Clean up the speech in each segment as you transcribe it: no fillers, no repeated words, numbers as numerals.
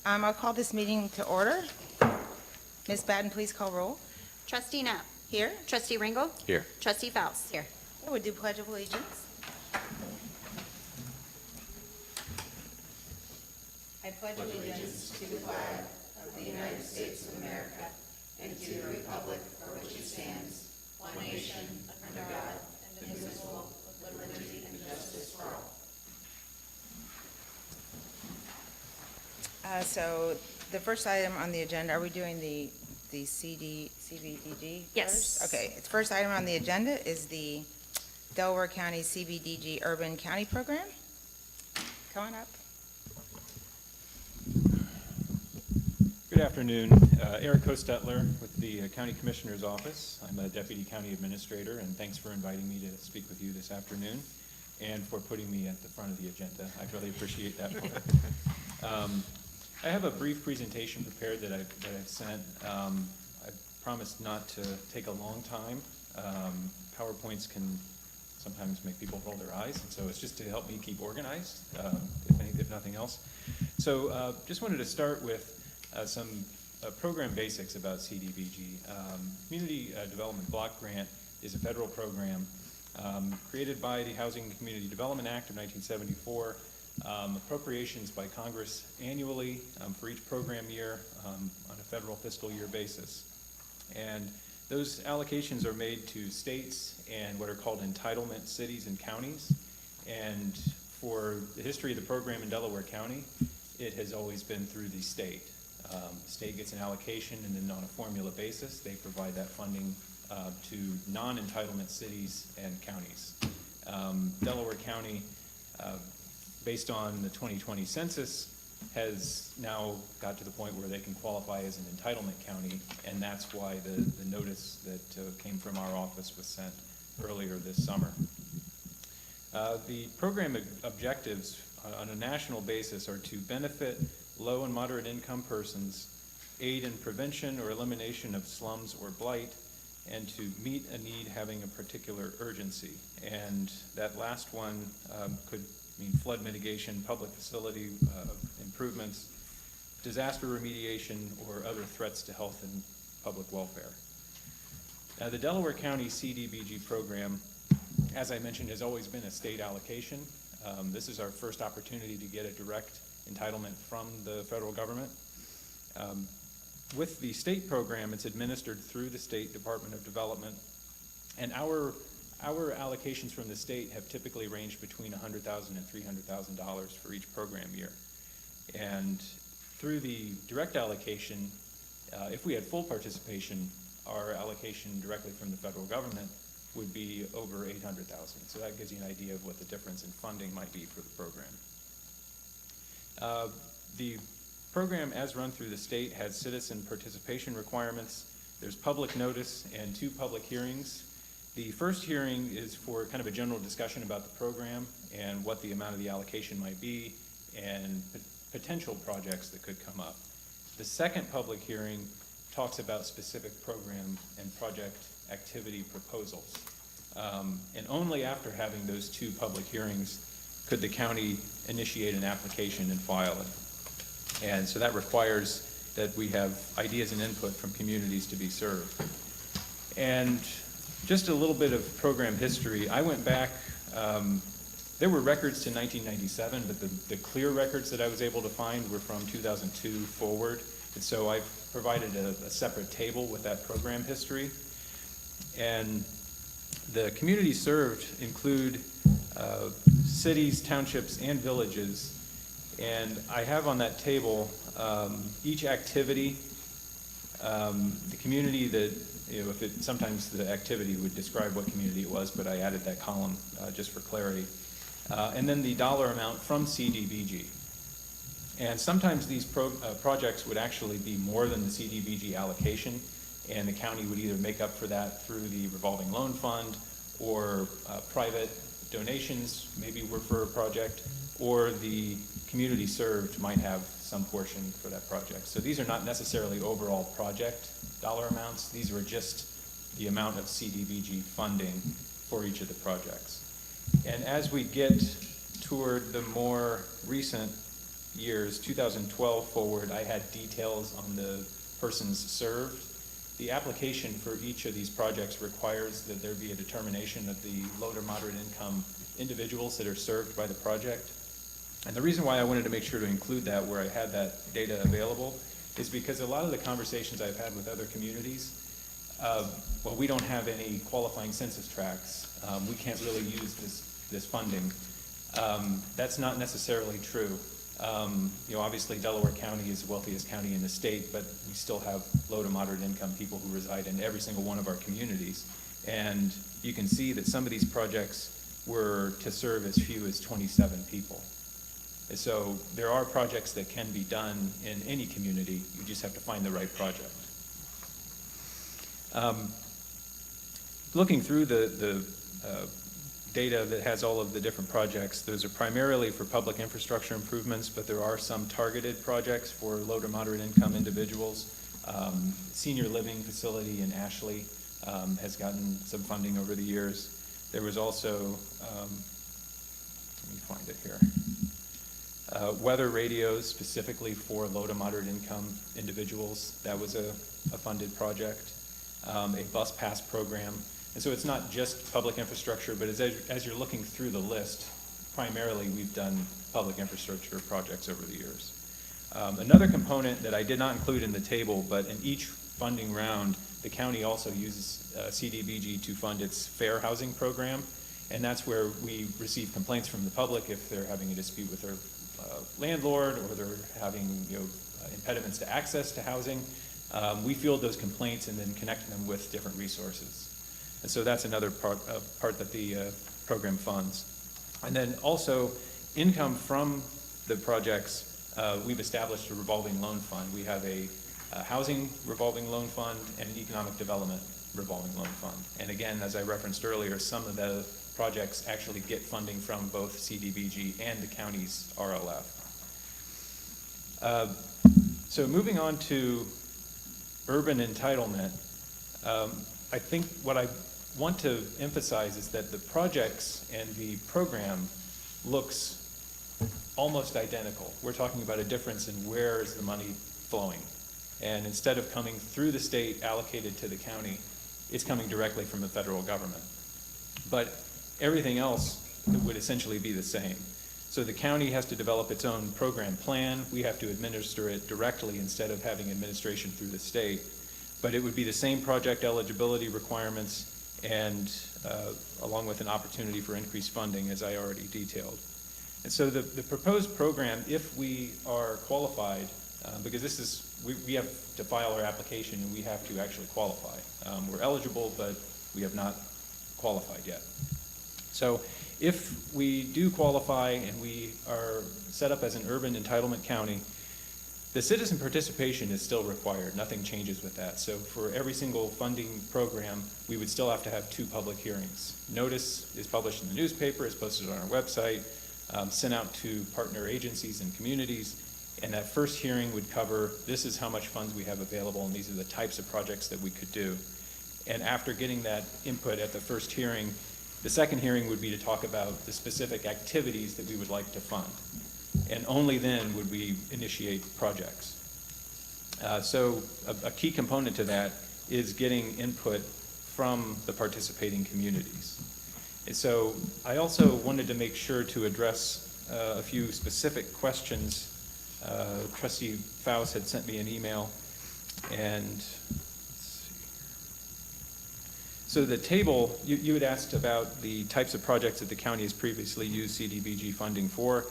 I'll call this meeting to order. Ms. Batten, please call roll. Trustee Knapp. Here. Trustee Ringel. Here. Trustee Faust. Here. I would do Pledge of Allegiance. I pledge allegiance to the flag of the United States of America and to the republic for which it stands, one nation, under God, indivisible, with liberty and justice for all. So the first item on the agenda, are we doing the CBDG Yes. first? Okay, the first item on the agenda is the Delaware County CBDG Urban County Program. Come on up. Good afternoon. Eric Hostetler with the County Commissioner's Office. I'm a Deputy County Administrator, and thanks for inviting me to speak with you this afternoon and for putting me at the front of the agenda. I really appreciate that. I have a brief presentation prepared that I've sent. I promised not to take a long time. PowerPoints can sometimes make people roll their eyes, and so it's just to help me keep organized, if nothing else. So just wanted to start with some program basics about CDBG. Community Development Block Grant is a federal program created by the Housing and Community Development Act of 1974. Appropriations by Congress annually for each program year on a federal fiscal year basis. And those allocations are made to states and what are called entitlement cities and counties. And for the history of the program in Delaware County, it has always been through the state. The state gets an allocation, and then on a formula basis, they provide that funding to non-entitlement cities and counties. Delaware County, based on the 2020 census, has now got to the point where they can qualify as an entitlement county, and that's why the notice that came from our office was sent earlier this summer. The program objectives on a national basis are to benefit low and moderate income persons, aid in prevention or elimination of slums or blight, and to meet a need having a particular urgency. And that last one could mean flood mitigation, public facility improvements, disaster remediation, or other threats to health and public welfare. Now, the Delaware County CDBG program, as I mentioned, has always been a state allocation. This is our first opportunity to get a direct entitlement from the federal government. With the state program, it's administered through the State Department of Development, and our allocations from the state have typically ranged between $100,000 and $300,000 for each program year. And through the direct allocation, if we had full participation, our allocation directly from the federal government would be over $800,000. So that gives you an idea of what the difference in funding might be for the program. The program, as run through the state, has citizen participation requirements. There's public notice and 2 public hearings. The first hearing is for kind of a general discussion about the program and what the amount of the allocation might be and potential projects that could come up. The second public hearing talks about specific program and project activity proposals. And only after having those 2 public hearings could the county initiate an application and file it. And so that requires that we have ideas and input from communities to be served. And just a little bit of program history. I went back, there were records to 1997, but the clear records that I was able to find were from 2002 forward. And so I've provided a separate table with that program history. And the communities served include cities, townships, and villages. And I have on that table each activity, the community that, sometimes the activity would describe what community it was, but I added that column just for clarity. And then the dollar amount from CDBG. And sometimes these projects would actually be more than the CDBG allocation, and the county would either make up for that through the revolving loan fund or private donations, maybe were for a project, or the community served might have some portion for that project. So these are not necessarily overall project dollar amounts. These are just the amount of CDBG funding for each of the projects. And as we get toward the more recent years, 2012 forward, I had details on the persons served. The application for each of these projects requires that there be a determination of the low to moderate income individuals that are served by the project. And the reason why I wanted to make sure to include that where I had that data available is because a lot of the conversations I've had with other communities, well, we don't have any qualifying census tracts. We can't really use this funding. That's not necessarily true. Obviously Delaware County is the wealthiest county in the state, but we still have low to moderate income people who reside in every single one of our communities. And you can see that some of these projects were to serve as few as 27 people. And so there are projects that can be done in any community. You just have to find the right project. Looking through the data that has all of the different projects, those are primarily for public infrastructure improvements, but there are some targeted projects for low to moderate income individuals. Senior living facility in Ashley has gotten some funding over the years. There was also, let me find it here. Weather radios specifically for low to moderate income individuals. That was a funded project. A bus pass program. And so it's not just public infrastructure, but as you're looking through the list, primarily we've done public infrastructure projects over the years. Another component that I did not include in the table, but in each funding round, the county also uses CDBG to fund its fair housing program. And that's where we receive complaints from the public if they're having a dispute with their landlord or they're having impediments to access to housing. We field those complaints and then connect them with different resources. And so that's another part that the program funds. And then also income from the projects, we've established a revolving loan fund. We have a housing revolving loan fund and an economic development revolving loan fund. And again, as I referenced earlier, some of the projects actually get funding from both CDBG and the county's RLF. So moving on to urban entitlement, I think what I want to emphasize is that the projects and the program looks almost identical. We're talking about a difference in where is the money flowing. And instead of coming through the state allocated to the county, it's coming directly from the federal government. But everything else would essentially be the same. So the county has to develop its own program plan. We have to administer it directly instead of having administration through the state. But it would be the same project eligibility requirements and along with an opportunity for increased funding, as I already detailed. And so the proposed program, if we are qualified, because this is, we have to file our application and we have to actually qualify. We're eligible, but we have not qualified yet. So if we do qualify and we are set up as an urban entitlement county, the citizen participation is still required. Nothing changes with that. So for every single funding program, we would still have to have 2 public hearings. Notice is published in the newspaper, is posted on our website, sent out to partner agencies and communities, and that first hearing would cover, this is how much funds we have available and these are the types of projects that we could do. And after getting that input at the first hearing, the second hearing would be to talk about the specific activities that we would like to fund. And only then would we initiate projects. So a key component to that is getting input from the participating communities. And so I also wanted to make sure to address a few specific questions. Trustee Faust had sent me an email, and so the table, you had asked about the types of projects that the county has previously used CDBG funding for,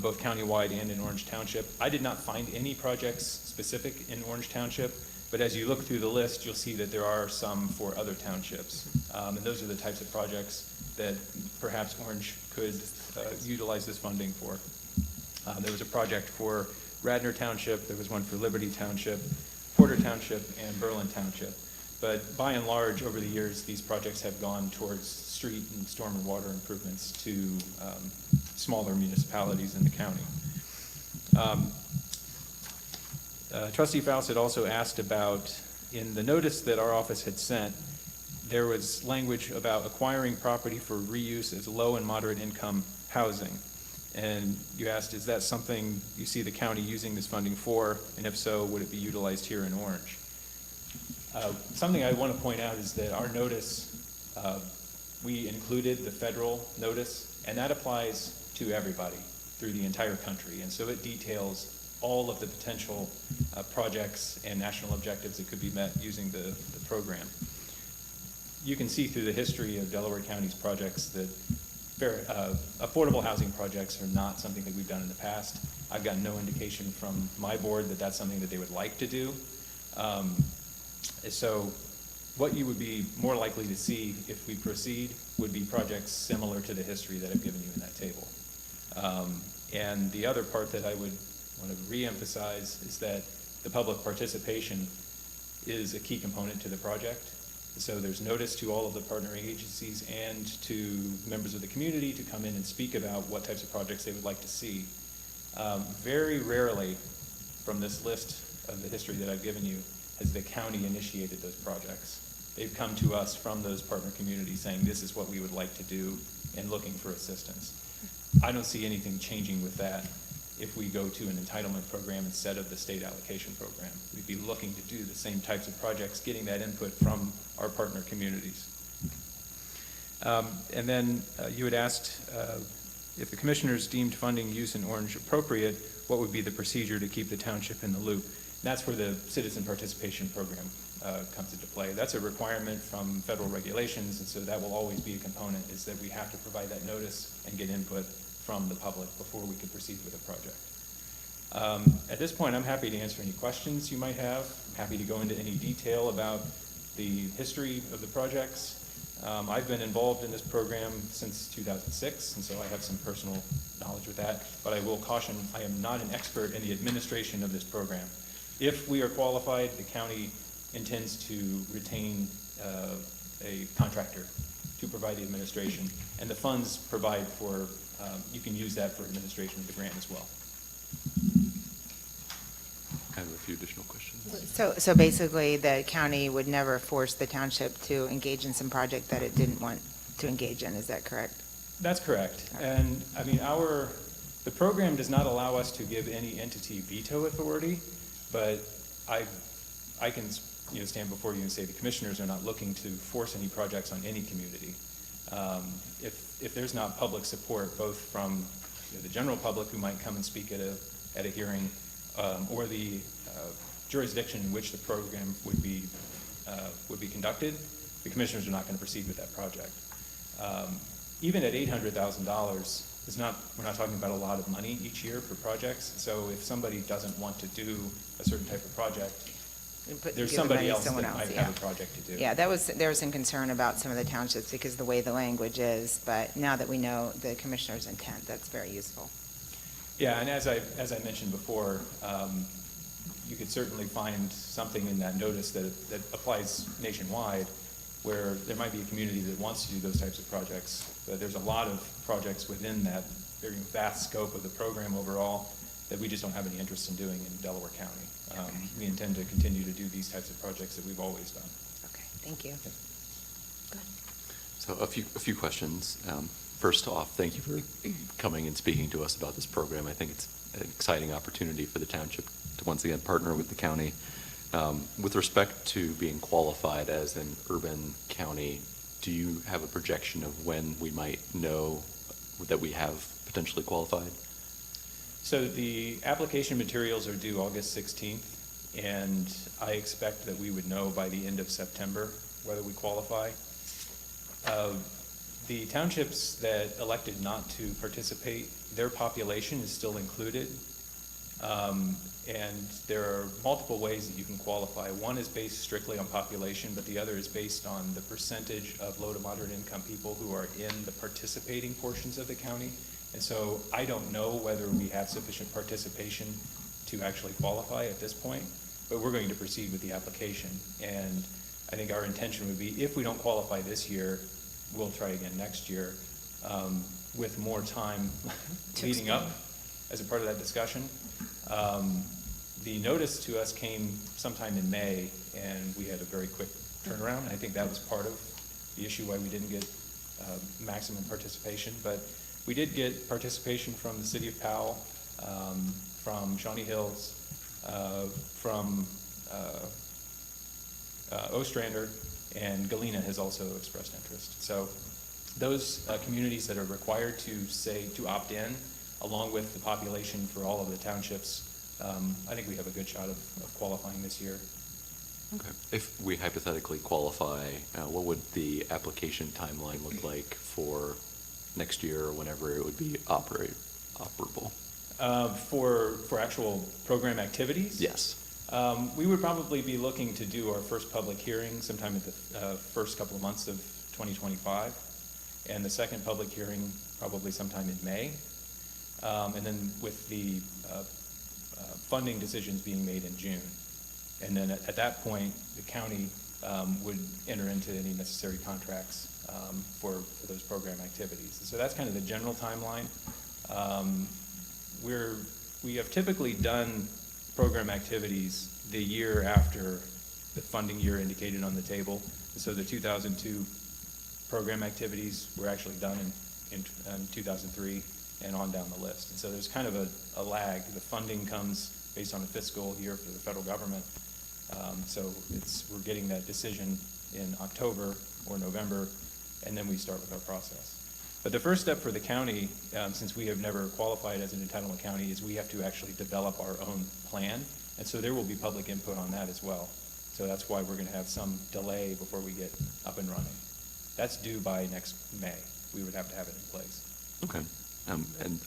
both countywide and in Orange Township. I did not find any projects specific in Orange Township, but as you look through the list, you'll see that there are some for other townships. And those are the types of projects that perhaps Orange could utilize this funding for. There was a project for Radnor Township, there was one for Liberty Township, Porter Township, and Berlin Township. But by and large, over the years, these projects have gone towards street and storm and water improvements to smaller municipalities in the county. Trustee Faust had also asked about, in the notice that our office had sent, there was language about acquiring property for reuse as low and moderate income housing. And you asked, is that something you see the county using this funding for? And if so, would it be utilized here in Orange? Something I want to point out is that our notice, we included the federal notice, and that applies to everybody through the entire country. And so it details all of the potential projects and national objectives that could be met using the program. You can see through the history of Delaware County's projects that affordable housing projects are not something that we've done in the past. I've gotten no indication from my board that that's something that they would like to do. So what you would be more likely to see if we proceed would be projects similar to the history that I've given you in that table. And the other part that I would want to re-emphasize is that the public participation is a key component to the project. So there's notice to all of the partnering agencies and to members of the community to come in and speak about what types of projects they would like to see. Very rarely from this list of the history that I've given you has the county initiated those projects. They've come to us from those partner communities saying this is what we would like to do and looking for assistance. I don't see anything changing with that if we go to an entitlement program instead of the state allocation program. We'd be looking to do the same types of projects, getting that input from our partner communities. And then you had asked if the commissioners deemed funding use in Orange appropriate, what would be the procedure to keep the township in the loop? And that's where the citizen participation program comes into play. That's a requirement from federal regulations, and so that will always be a component, is that we have to provide that notice and get input from the public before we can proceed with a project. At this point, I'm happy to answer any questions you might have. I'm happy to go into any detail about the history of the projects. I've been involved in this program since 2006, and so I have some personal knowledge with that, but I will caution, I am not an expert in the administration of this program. If we are qualified, the county intends to retain a contractor to provide the administration, and the funds provide for, you can use that for administration of the grant as well. I have a few additional questions. So basically, the county would never force the township to engage in some project that it didn't want to engage in, is that correct? That's correct. And I mean, the program does not allow us to give any entity veto authority, but I can stand before you and say the commissioners are not looking to force any projects on any community. If there's not public support, both from the general public who might come and speak at a hearing, or the jurisdiction in which the program would be conducted, the commissioners are not going to proceed with that project. Even at $800,000, we're not talking about a lot of money each year for projects. So if somebody doesn't want to do a certain type of project, there's somebody else that might have a project to do. Yeah, there was some concern about some of the townships because of the way the language is, but now that we know the commissioner's intent, that's very useful. Yeah, and as I mentioned before, you could certainly find something in that notice that applies nationwide, where there might be a community that wants to do those types of projects, but there's a lot of projects within that very vast scope of the program overall that we just don't have any interest in doing in Delaware County. We intend to continue to do these types of projects that we've always done. Okay, thank you. So a few questions. First off, thank you for coming and speaking to us about this program. I think it's an exciting opportunity for the township to once again partner with the county. With respect to being qualified as an urban county, do you have a projection of when we might know that we have potentially qualified? So the application materials are due August 16th, and I expect that we would know by the end of September whether we qualify. The townships that elected not to participate, their population is still included. And there are multiple ways that you can qualify. One is based strictly on population, but the other is based on the percentage of low to moderate income people who are in the participating portions of the county. And so I don't know whether we have sufficient participation to actually qualify at this point, but we're going to proceed with the application. And I think our intention would be, if we don't qualify this year, we'll try again next year, with more time leading up as a part of that discussion. The notice to us came sometime in May, and we had a very quick turnaround. I think that was part of the issue why we didn't get maximum participation. But We did get participation from the city of Powell, from Shawnee Hills, from Ostrander, and Galena has also expressed interest. So those communities that are required to opt in, along with the population for all of the townships, I think we have a good shot of qualifying this year. Okay. If we hypothetically qualify, what would the application timeline look like for next year or whenever it would be operable? For actual program activities? Yes. We would probably be looking to do our first public hearing sometime at the first couple of months of 2025, and the second public hearing probably sometime in May. And then with the funding decisions being made in June. And then at that point, the county would enter into any necessary contracts for those program activities. So that's kind of the general timeline. We have typically done program activities the year after the funding year indicated on the table. So the 2002 program activities were actually done in 2003 and on down the list. And so there's kind of a lag. The funding comes based on a fiscal year for the federal government. So we're getting that decision in October or November, and then we start with our process. But the first step for the county, since we have never qualified as an entitlement county, is we have to actually develop our own plan. And so there will be public input on that as well. So that's why we're going to have some delay before we get up and running. That's due by next May. We would have to have it in place. Okay. And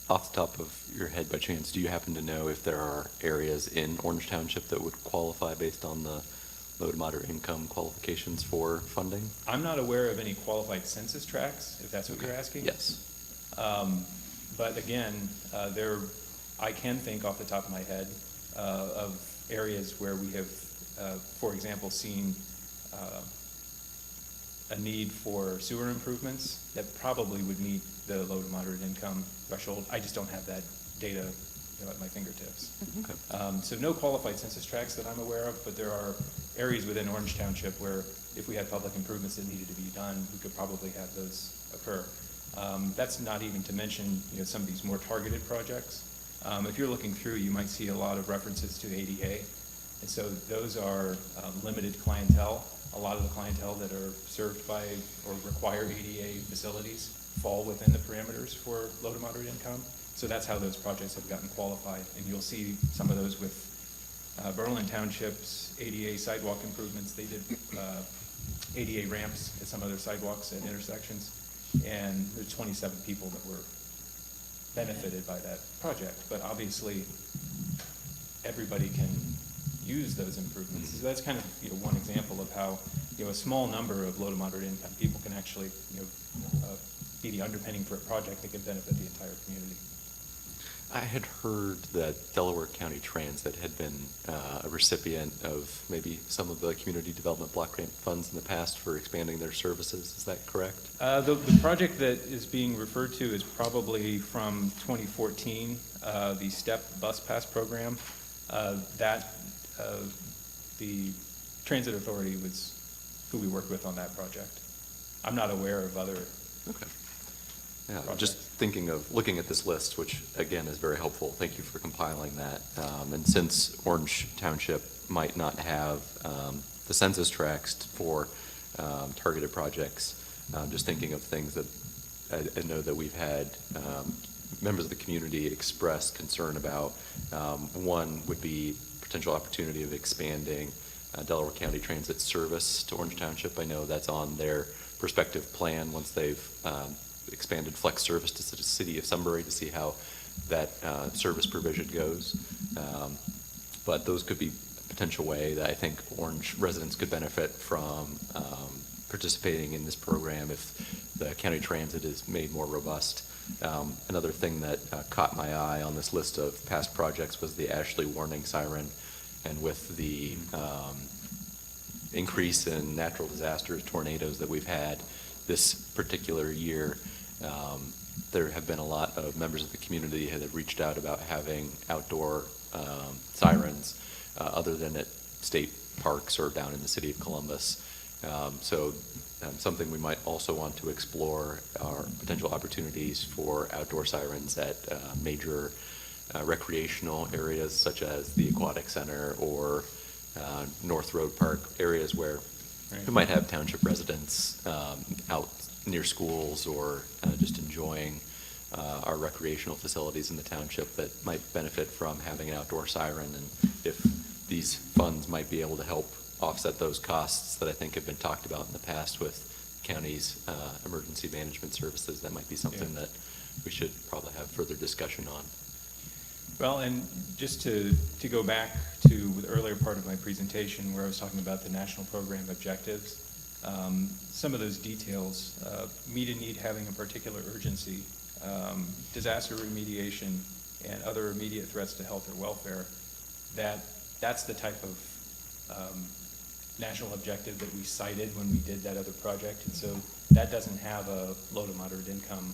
off the top of your head, by chance, do you happen to know if there are areas in Orange Township that would qualify based on the low to moderate income qualifications for funding? I'm not aware of any qualified census tracts, if that's what you're asking. Yes. But again, I can think off the top of my head of areas where we have, for example, seen a need for sewer improvements that probably would meet the low to moderate income threshold. I just don't have that data at my fingertips. Okay. So no qualified census tracts that I'm aware of, but there are areas within Orange Township where if we had public improvements that needed to be done, we could probably have those occur. That's not even to mention some of these more targeted projects. If you're looking through, you might see a lot of references to ADA. And so those are limited clientele. A lot of the clientele that are served by or require ADA facilities fall within the parameters for low to moderate income. So that's how those projects have gotten qualified. And you'll see some of those with Berlin Township's ADA sidewalk improvements. They did ADA ramps at some of their sidewalks at intersections. And there's 27 people that were benefited by that project. But obviously, everybody can use those improvements. So that's kind of one example of how a small number of low to moderate income people can actually be the underpinning for a project that can benefit the entire community. I had heard that Delaware County Transit had been a recipient of maybe some of the community development block grant funds in the past for expanding their services. Is that correct? The project that is being referred to is probably from 2014, the STEP bus pass program. The Transit Authority was who we worked with on that project. I'm not aware of other Okay. Yeah, projects. just thinking of looking at this list, which again is very helpful. Thank you for compiling that. And since Orange Township might not have the census tracts for targeted projects, just thinking of things that I know that we've had members of the community express concern about. One would be potential opportunity of expanding Delaware County Transit service to Orange Township. I know that's on their prospective plan once they've expanded flex service to the city of Sunbury to see how that service provision goes. But those could be a potential way that I think Orange residents could benefit from participating in this program if the county transit is made more robust. Another thing that caught my eye on this list of past projects was the Ashley warning siren. And with the increase in natural disasters, tornadoes that we've had this particular year, there have been a lot of members of the community that have reached out about having outdoor sirens other than at state parks or down in the city of Columbus. So something we might also want to explore are potential opportunities for outdoor sirens at major recreational areas such as the Aquatic Center or North Road Park, areas where we might have township residents out near schools or just enjoying our recreational facilities in the township that might benefit from having an outdoor siren, and if these funds might be able to help offset those costs that I think have been talked about in the past with county's emergency management services, that might be something that we should probably have further discussion on. Well, and just to go back to the earlier part of my presentation where I was talking about the national program objectives, some of those details, meet a need having a particular urgency, disaster remediation, and other immediate threats to health or welfare, that's the type of national objective that we cited when we did that other project. And so that doesn't have a low to moderate income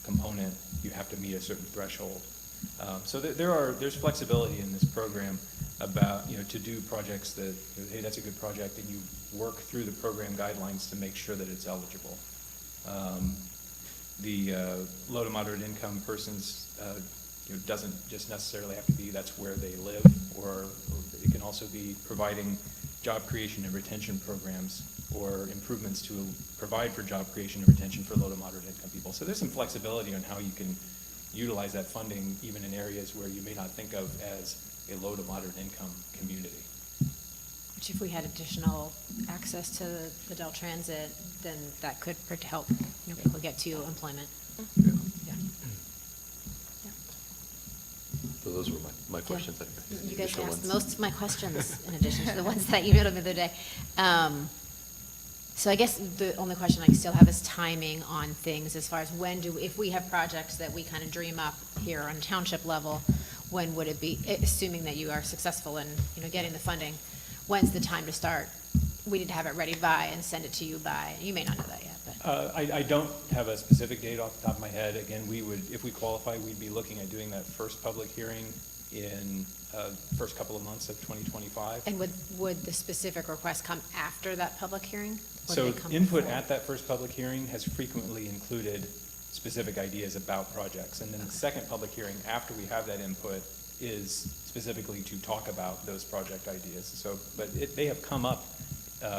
component. You have to meet a certain threshold. So there's flexibility in this program about, to do projects that, hey, that's a good project, and you work through the program guidelines to make sure that it's eligible. The low to moderate income persons, doesn't just necessarily have to be that's where they live, or it can also be providing job creation and retention programs or improvements to provide for job creation and retention for low to moderate income people. So there's some flexibility on how you can utilize that funding even in areas where you may not think of as a low to moderate income community. Which if we had additional access to the Dell Transit, then that could help people get to employment. Yeah. Yeah. So those were my questions. You guys Additional asked ones? most of my questions in addition to the ones that you emailed me the other day. So I guess the only question I still have is timing on things as far as if we have projects that we kind of dream up here on township level, when would it be, assuming that you are successful in, getting the funding, when's the time to start? We need to have it ready by and send it to you by, you may not know that yet, but. I don't have a specific date off the top of my head. Again, we would, if we qualify, we'd be looking at doing that first public hearing in first couple of months of 2025. And would the specific request come after that public hearing? Or do So they come input before? at that first public hearing has frequently included specific ideas about projects. And then the second public hearing after we have that input is specifically to talk about those project ideas. So, but they have come up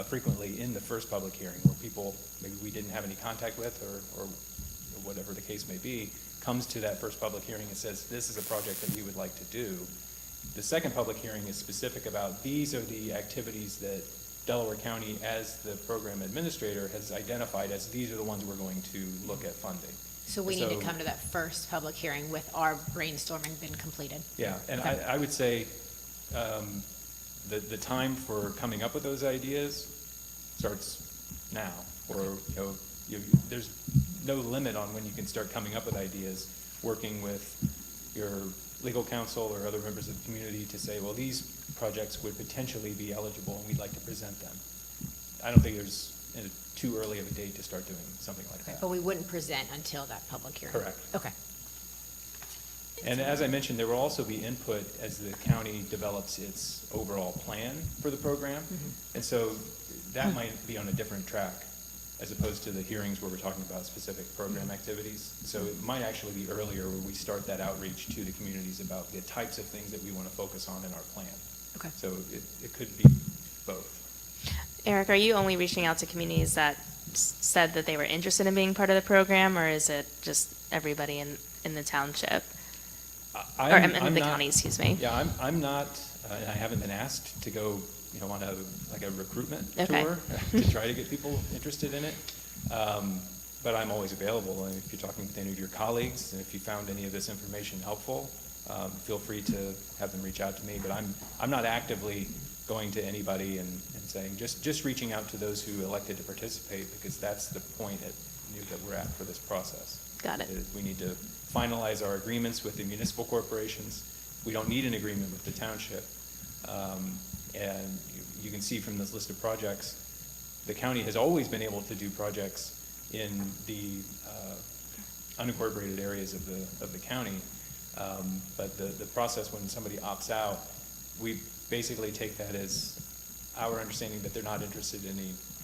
frequently in the first public hearing where people maybe we didn't have any contact with or whatever the case may be, comes to that first public hearing and says, this is a project that we would like to do. The second public hearing is specific about these are the activities that Delaware County, as the program administrator, has identified as these are the ones we're going to look at funding. So we need to come to that first public hearing with our brainstorming been completed. Yeah, and Okay. I would say the time for coming up with those ideas starts now, or there's no limit on when you can start coming up with ideas, working with your legal counsel or other members of the community to say, well, these projects would potentially be eligible and we'd like to present them. I don't think there's too early of a date to start doing something like that. But we wouldn't present until that public hearing? Correct. Okay. And as I mentioned, there will also be input as the county develops its overall plan for the program. Mm-hmm. And so that might be on a different track as opposed to the hearings where we're talking about specific program activities. So it might actually be earlier where we start that outreach to the communities about the types of things that we want to focus on in our plan. Okay. So it could be both. Eric, are you only reaching out to communities that said that they were interested in being part of the program, or is it just everybody in the township? Or in the county, excuse me. Yeah, I'm not, and I haven't been asked to go, on a recruitment Okay. tour to try to get people interested in it. But I'm always available. And if you're talking with any of your colleagues, and if you found any of this information helpful, feel free to have them reach out to me. But I'm not actively going to anybody and saying, just reaching out to those who elected to participate, because that's the point that we're at for this process. Got it. We need to finalize our agreements with the municipal corporations. We don't need an agreement with the township. And you can see from this list of projects, the county has always been able to do projects in the unincorporated areas of the county. But the process when somebody opts out, we basically take that as our understanding that they're not interested in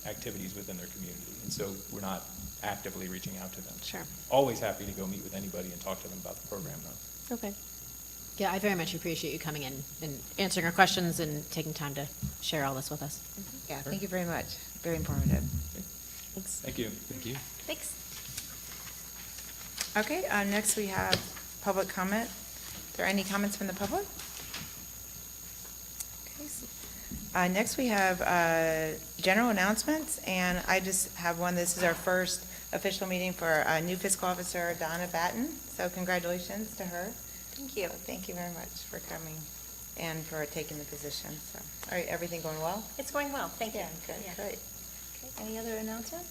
activities within their community. And so we're not actively reaching out to them. Sure. Always happy to go meet with anybody and talk to them about the program, though. Okay. Yeah, I very much appreciate you coming in and answering our questions and taking time to share all this with us. Yeah, thank you very much. Very informative. Thanks. Thank you. Thank you. Thanks. Okay, next we have public comment. Are there any comments from the public? Okay, next we have general announcements, and I just have one. This is our first official meeting for our new fiscal officer, Donna Batten, so congratulations to her. Thank you. Thank you very much for coming and for taking the position. So, all right, everything going well? It's going well, thank you. Yeah, good, Yeah. great. Okay, any other announcements?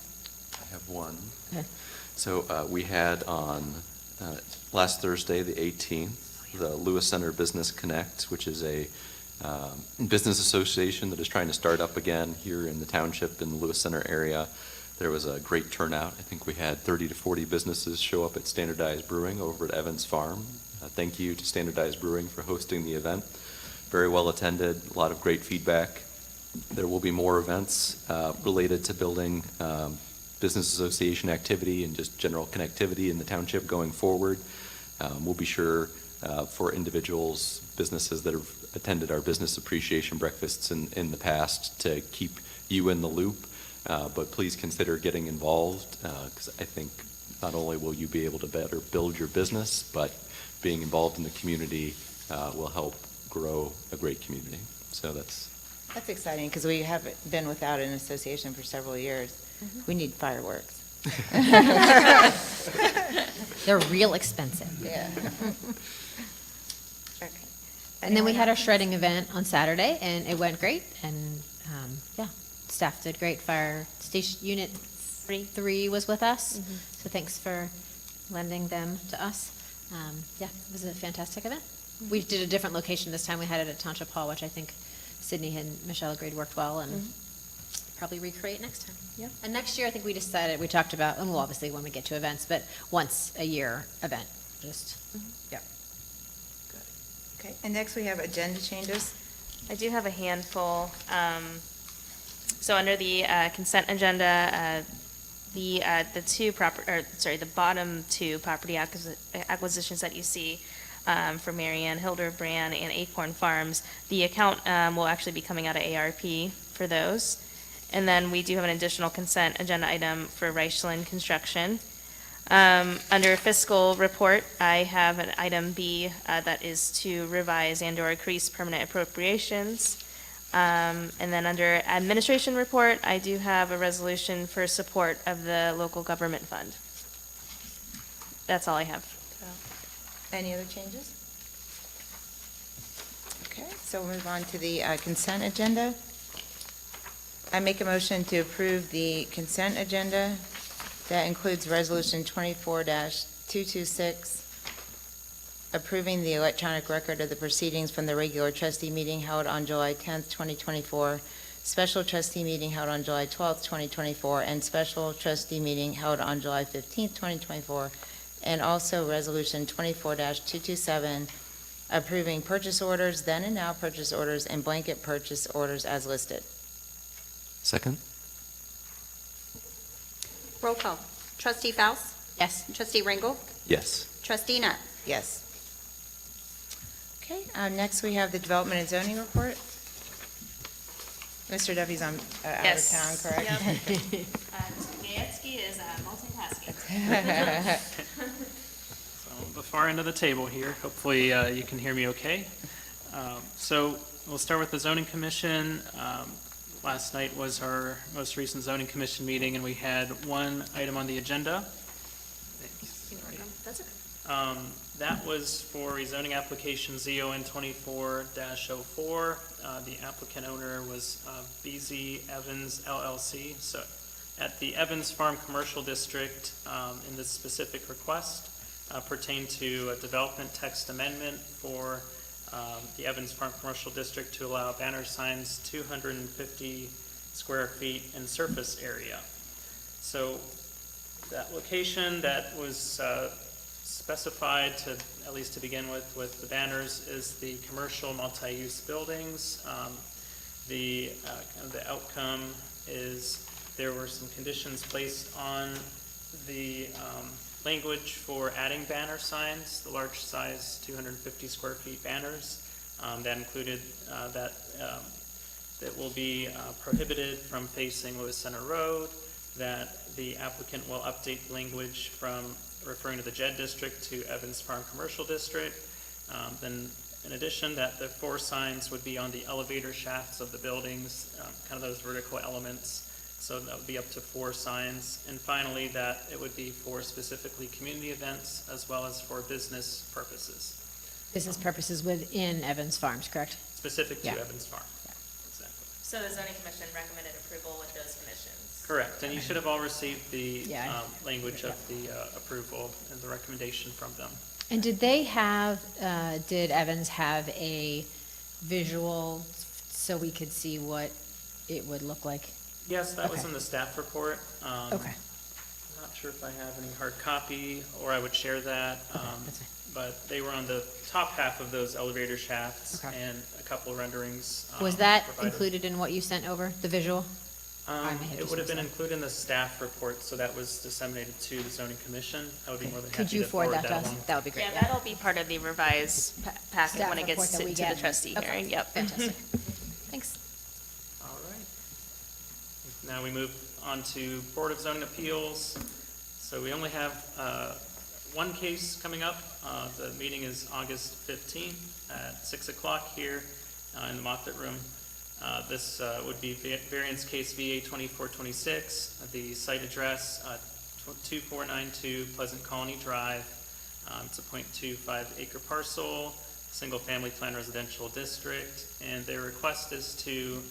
I have one. Okay. So we had on last Thursday, the 18th, the Lewis Center Business Connect, which is a business association that is trying to start up again here in the township in the Lewis Center area. There was a great turnout. I think we had 30 to 40 businesses show up at Standardized Brewing over at Evans Farm. Thank you to Standardized Brewing for hosting the event. Very well attended, a lot of great feedback. There will be more events related to building business association activity and just general connectivity in the township going forward. We'll be sure for individuals, businesses that have attended our business appreciation breakfasts in the past to keep you in the loop. But please consider getting involved because I think not only will you be able to better build your business, but being involved in the community will help grow a great community. So that's exciting because we have been without an association for several years. We need fireworks. They're real expensive. Yeah. Okay. And then we Anyone had our else? shredding event on Saturday, and it went great, and, yeah, staff did great. Fire Station Unit 3 was with us, so thanks for lending them to us. Yeah, it was a fantastic event. We did a different location this time. We had it at Township Hall, which I think Sydney and Michelle agreed worked well, and probably recreate next time. Yep. And next year, I think we decided, we talked about, and well, obviously when we get to events, but once a year event, just, yeah. Okay, and next we have agenda changes. I do have a handful. So under the consent agenda, the bottom two property acquisitions that you see for Marianne, Hildebrand, and Acorn Farms, the account will actually be coming out of ARP for those. And then we do have an additional consent agenda item for Reichland Construction. Under fiscal report, I have an item B that is to revise and/or increase permanent appropriations. And then under administration report, I do have a resolution for support of the local government fund. That's all I have. Any other changes? Okay, so we'll move on to the consent agenda. I make a motion to approve the consent agenda. That includes Resolution 24-226, approving the electronic record of the proceedings from the regular trustee meeting held on July 10th, 2024, special trustee meeting held on July 12th, 2024, and special trustee meeting held on July 15th, 2024, and also Resolution 24-227, approving purchase orders, then and now purchase orders, and blanket purchase orders as listed. second. Roll call. Trustee Faust? Yes. Trustee Ringel? Yes. Trustee Nutt? Yes. Okay, next we have the development and zoning report. Mr. Duffy's out of town, correct? Gaetsky is multitasking. So the far end of the table here. Hopefully you can hear me okay. So we'll start with the zoning commission. Last night was our most recent zoning commission meeting, and we had one item on the agenda. That's okay. That was for rezoning application ZON 24-04. The applicant owner was BZ Evans LLC. So at the Evans Farm Commercial District, in this specific request, pertained to a development text amendment for the Evans Farm Commercial District to allow banner signs 250 square feet in surface area. So that location that was specified to, at least to begin with the banners, is the commercial multi-use buildings. The outcome is there were some conditions placed on the language for adding banner signs, the large size 250 square feet banners. That included that it will be prohibited from facing Lewis Center Road, that the applicant will update language from referring to the JED district to Evans Farm Commercial District. Then in addition, that the 4 signs would be on the elevator shafts of the buildings, kind of those vertical elements. So that would be up to 4 signs. And finally, that it would be for specifically community events as well as for business purposes. Business purposes within Evans Farms, correct? Specific to Yeah. Evans Farm. Exactly. So the zoning commission recommended approval with those conditions. Correct. And you should have all received the Yeah. language of the approval and the recommendation from them. And did they have, did Evans have a visual so we could see what it would look like? Yes, that was Okay. in the staff report. Okay. I'm not sure if I have any hard copy, or I would share that. That's fine. But they were on the top half of those elevator shafts, Okay. and a couple of renderings. Was that provided. included in what you sent over, the visual? I may have It just would have been missed included in the staff report, so that was disseminated to the zoning commission. I would be more than happy Could you to forward that to us? along. That would be great. Yeah, that'll be part of the revised packet Staff when it report gets that to we the get. trustee Okay. hearing, yep. Fantastic. Thanks. All right. Now we move on to Board of Zoning Appeals. So we only have one case coming up. The meeting is August 15th at 6 o'clock here in the Moffett Room. This would be variance case VA 2426, the site address 2492 Pleasant Colony Drive. It's a .25 acre parcel, single-family plan residential district, and their request is to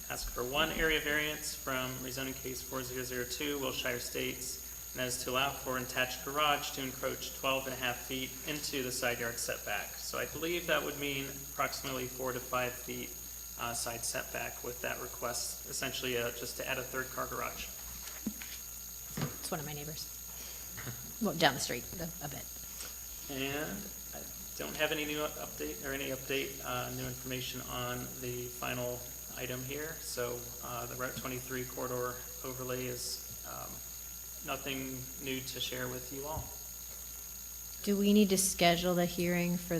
ask for one area variance from rezoning case 4002, Wilshire Estates, and that is to allow for an attached garage to encroach 12.5 feet into the side yard setback. So I believe that would mean approximately 4 to 5 feet side setback with that request, essentially just to add a 3rd car garage. It's one of my neighbors. Well, down the street a bit. And I don't have any new update, or any update, new information on the final item here. So the Route 23 corridor overlay is nothing new to share with you all. Do we need to schedule the hearing for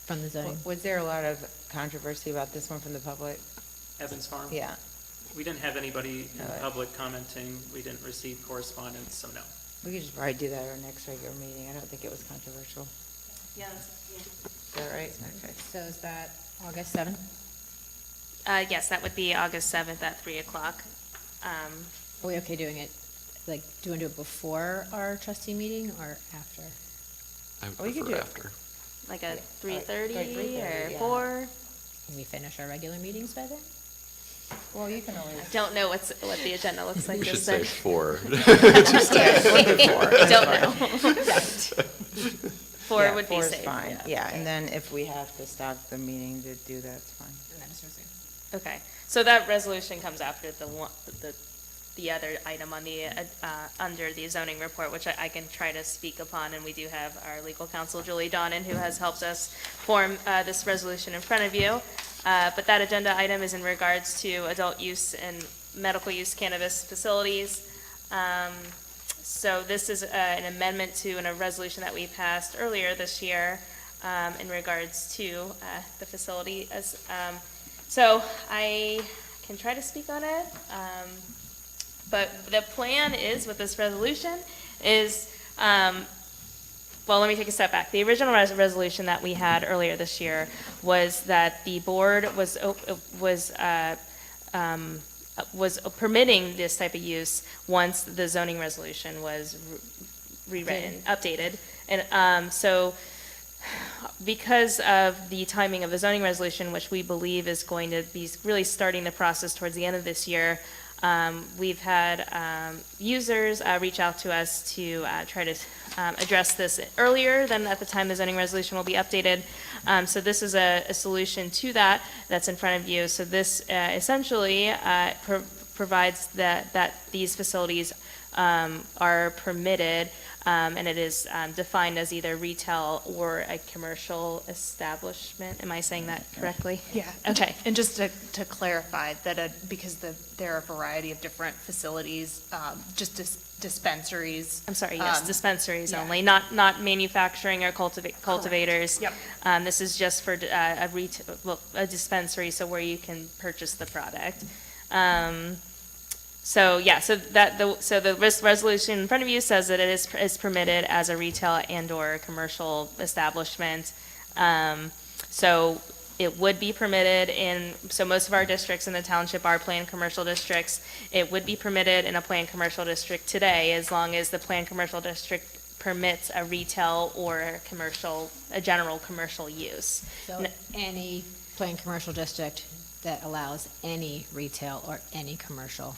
from the zoning? Was there a lot of controversy about this one from the public? Evans Farm? Yeah. We didn't have anybody in the Alright. public commenting. We didn't receive correspondence, so no. We could just probably do that at our next regular meeting. I don't think it was controversial. Yeah. Is that right? Okay. So is that August 7th? Yes, that would be August 7th at 3 o'clock. Are we okay doing it, like, do you want to do it before our trustee meeting or after? I would Oh, you could prefer do it. after. Like a Yeah, 3:30 like 3:30, or yeah. 4? Can we finish our regular meetings by then? Well, you can always. Don't know what the agenda looks like You should just say then. 4. I don't know. 4 Yeah, would be 4 is safe. fine. Yeah, and then if we have to stop the meeting to do that, it's fine. Okay, so that resolution comes after the other item on the, under the zoning report, which I can try to speak upon, and we do have our legal counsel, Julie Donnan, who has helped us form this resolution in front of you. But that agenda item is in regards to adult use and medical use cannabis facilities. So this is an amendment to a resolution that we passed earlier this year in regards to the facility. So I can try to speak on it. But the plan is, with this resolution, is, well, let me take a step back. The original resolution that we had earlier this year was that the board was permitting this type of use once the zoning resolution was rewritten, updated. And so because of the timing of the zoning resolution, which we believe is going to be really starting the process towards the end of this year, we've had users reach out to us to try to address this earlier than at the time the zoning resolution will be updated. So this is a solution to that that's in front of you. So this essentially provides that these facilities are permitted, and it is defined as either retail or a commercial establishment. Am I saying that correctly? Yeah. Okay. And just to clarify that, because there are a variety of different facilities, just dispensaries. I'm sorry, yes, dispensaries yeah. only, not manufacturing or cultivators. Yep. This is just for a dispensary, so where you can purchase the product. So the resolution in front of you says that it is permitted as a retail and/or commercial establishment. So it would be permitted so most of our districts in the township are planned commercial districts. It would be permitted in a planned commercial district today, as long as the planned commercial district permits a retail or a general commercial use. So any planned commercial district that allows any retail or any commercial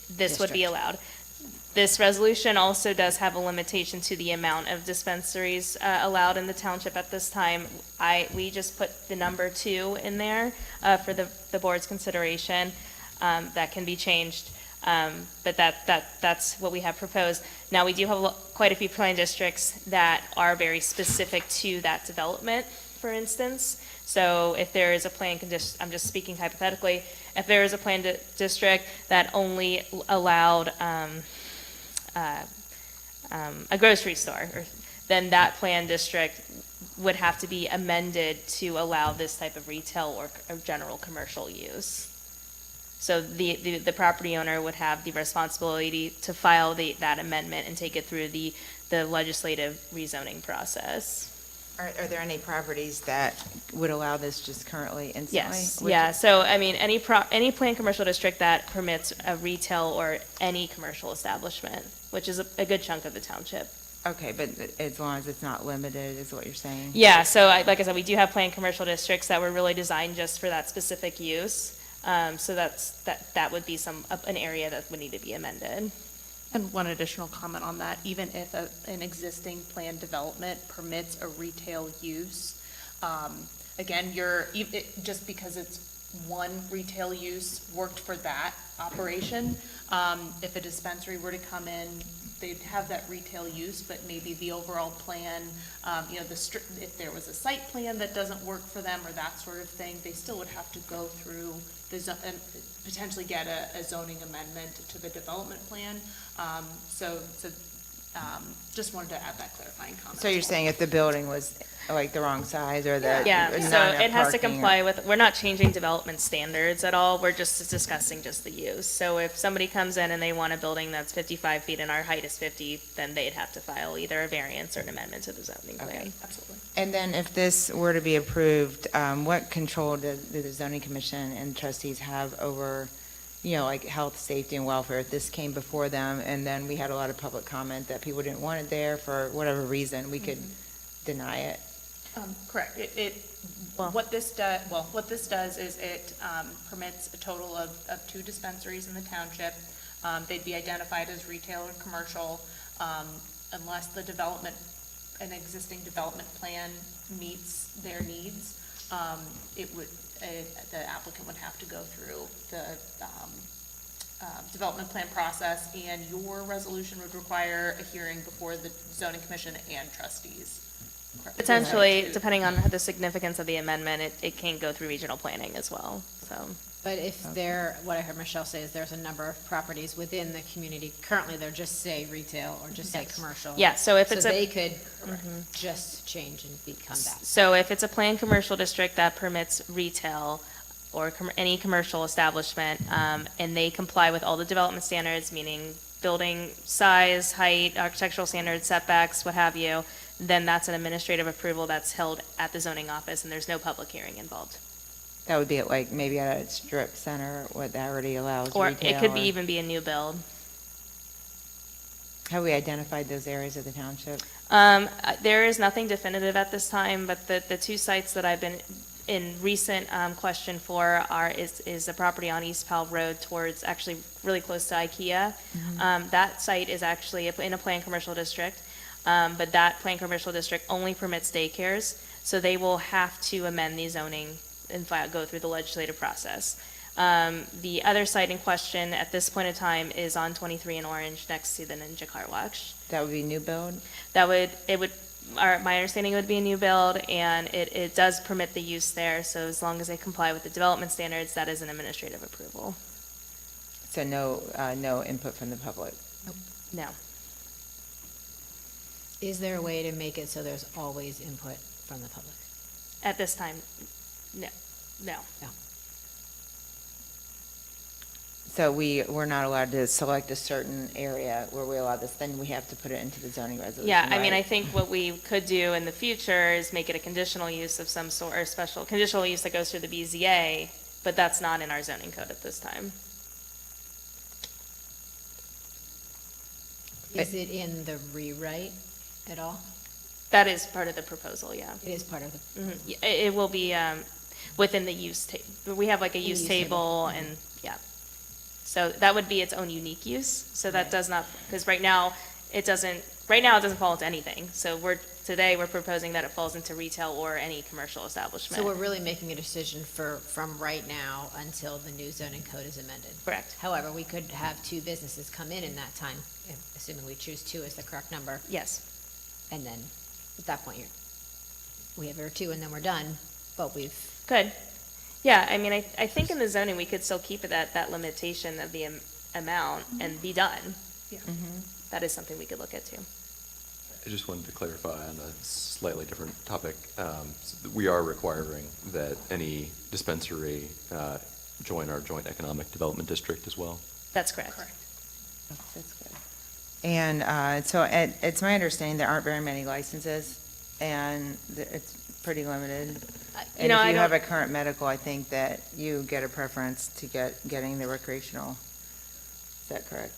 This would be district. allowed. This resolution also does have a limitation to the amount of dispensaries allowed in the township at this time. We just put the number 2 in there for the board's consideration. That can be changed, but that's what we have proposed. Now, we do have quite a few planned districts that are very specific to that development, for instance. So if there is a planned I'm just speaking hypothetically, if there is a planned district that only allowed a grocery store, then that planned district would have to be amended to allow this type of retail or general commercial use. So the property owner would have the responsibility to file that amendment and take it through the legislative rezoning process. Are there any properties that would allow this just currently instantly? Yes, yeah, so, I mean, any planned commercial district that permits a retail or any commercial establishment, which is a good chunk of the township. Okay, but as long as it's not limited, is what you're saying? Yeah, so like I said, we do have planned commercial districts that were really designed just for that specific use. So that would be an area that would need to be amended. And one additional comment on that, even if an existing planned development permits a retail use, again, just because it's one retail use worked for that operation, if a dispensary were to come in, they'd have that retail use, but maybe the overall plan, if there was a site plan that doesn't work for them or that sort of thing, they still would have to go through and potentially get a zoning amendment to the development plan. Just wanted to add that clarifying comment. So you're saying if the building was like the wrong size or the Yeah, not so enough it has to parking or- comply with, we're not changing development standards at all, we're just discussing just the use. So if somebody comes in and they want a building that's 55 feet and our height is 50, then they'd have to file either a variance or an amendment to the zoning plan. Okay. Absolutely. And then if this were to be approved, what control do the zoning commission and trustees have over, like health, safety, and welfare? If this came before them and then we had a lot of public comment that people didn't want it there for whatever reason, we could deny it? Correct. What this does is it permits a total of 2 dispensaries in the township. They'd be identified as retail or commercial, unless an existing development plan meets their needs. The applicant would have to go through the development plan process, and your resolution would require a hearing before the zoning commission and trustees. Potentially, depending on the significance of the amendment, it can go through regional planning as well, so. But if what I heard Michelle say is there's a number of properties within the community, currently they're just say retail or just say commercial. Yeah, so if it's So they could just change and become that. So if it's a planned commercial district that permits retail or any commercial establishment, and they comply with all the development standards, meaning building size, height, architectural standards, setbacks, what have you, then that's an administrative approval that's held at the zoning office, and there's no public hearing involved. That would be maybe at a strip center, what that already allows Or retail. it could even be a new build. Have we identified those areas of the township? There is nothing definitive at this time, but the 2 sites that I've been in recent question for is a property on East Powell Road towards, actually really close to IKEA. That site is actually in a planned commercial district, but that planned commercial district only permits daycares, so they will have to amend the zoning and go through the legislative process. The other site in question at this point in time is on 23 in Orange, next to the Ninja Car Wash. That would be new build? My understanding it would be a new build, and it does permit the use there, so as long as they comply with the development standards, that is an administrative approval. So no input from the public? No. Is there a way to make it so there's always input from the public? At this time, no. No. So we're not allowed to select a certain area where we allow this, then we have to put it into the zoning resolution, Yeah, I mean, I right? think what we could do in the future is make it a conditional use of some sort, or special, conditional use that goes through the BZA, but that's not in our zoning code at this time. Is it in the rewrite at all? That is part of the proposal, yeah. It is part of the, Mhm. It will be, within the use we have like a use use table table. and, yeah. So that would be its own unique use, so that Right. does not, because right now, it doesn't fall into anything. So today, we're proposing that it falls into retail or any commercial establishment. so we're really making a decision from right now until the new zoning code is amended. Correct. However, we could have two businesses come in that time, assuming we choose two as the correct number, Yes. and then at that point, we have our two and then we're done, but we've, Good. Yeah, I mean, I think in the zoning, we could still keep it at that limitation of the amount and be done. Mhm. That is something we could look at too. I just wanted to clarify on a slightly different topic. We are requiring that any dispensary join our joint economic development district as well. That's correct. That's good. And so it's my understanding there aren't very many licenses, and it's pretty limited. And if you have a current medical, I think that you get a preference to getting the recreational. Is that correct?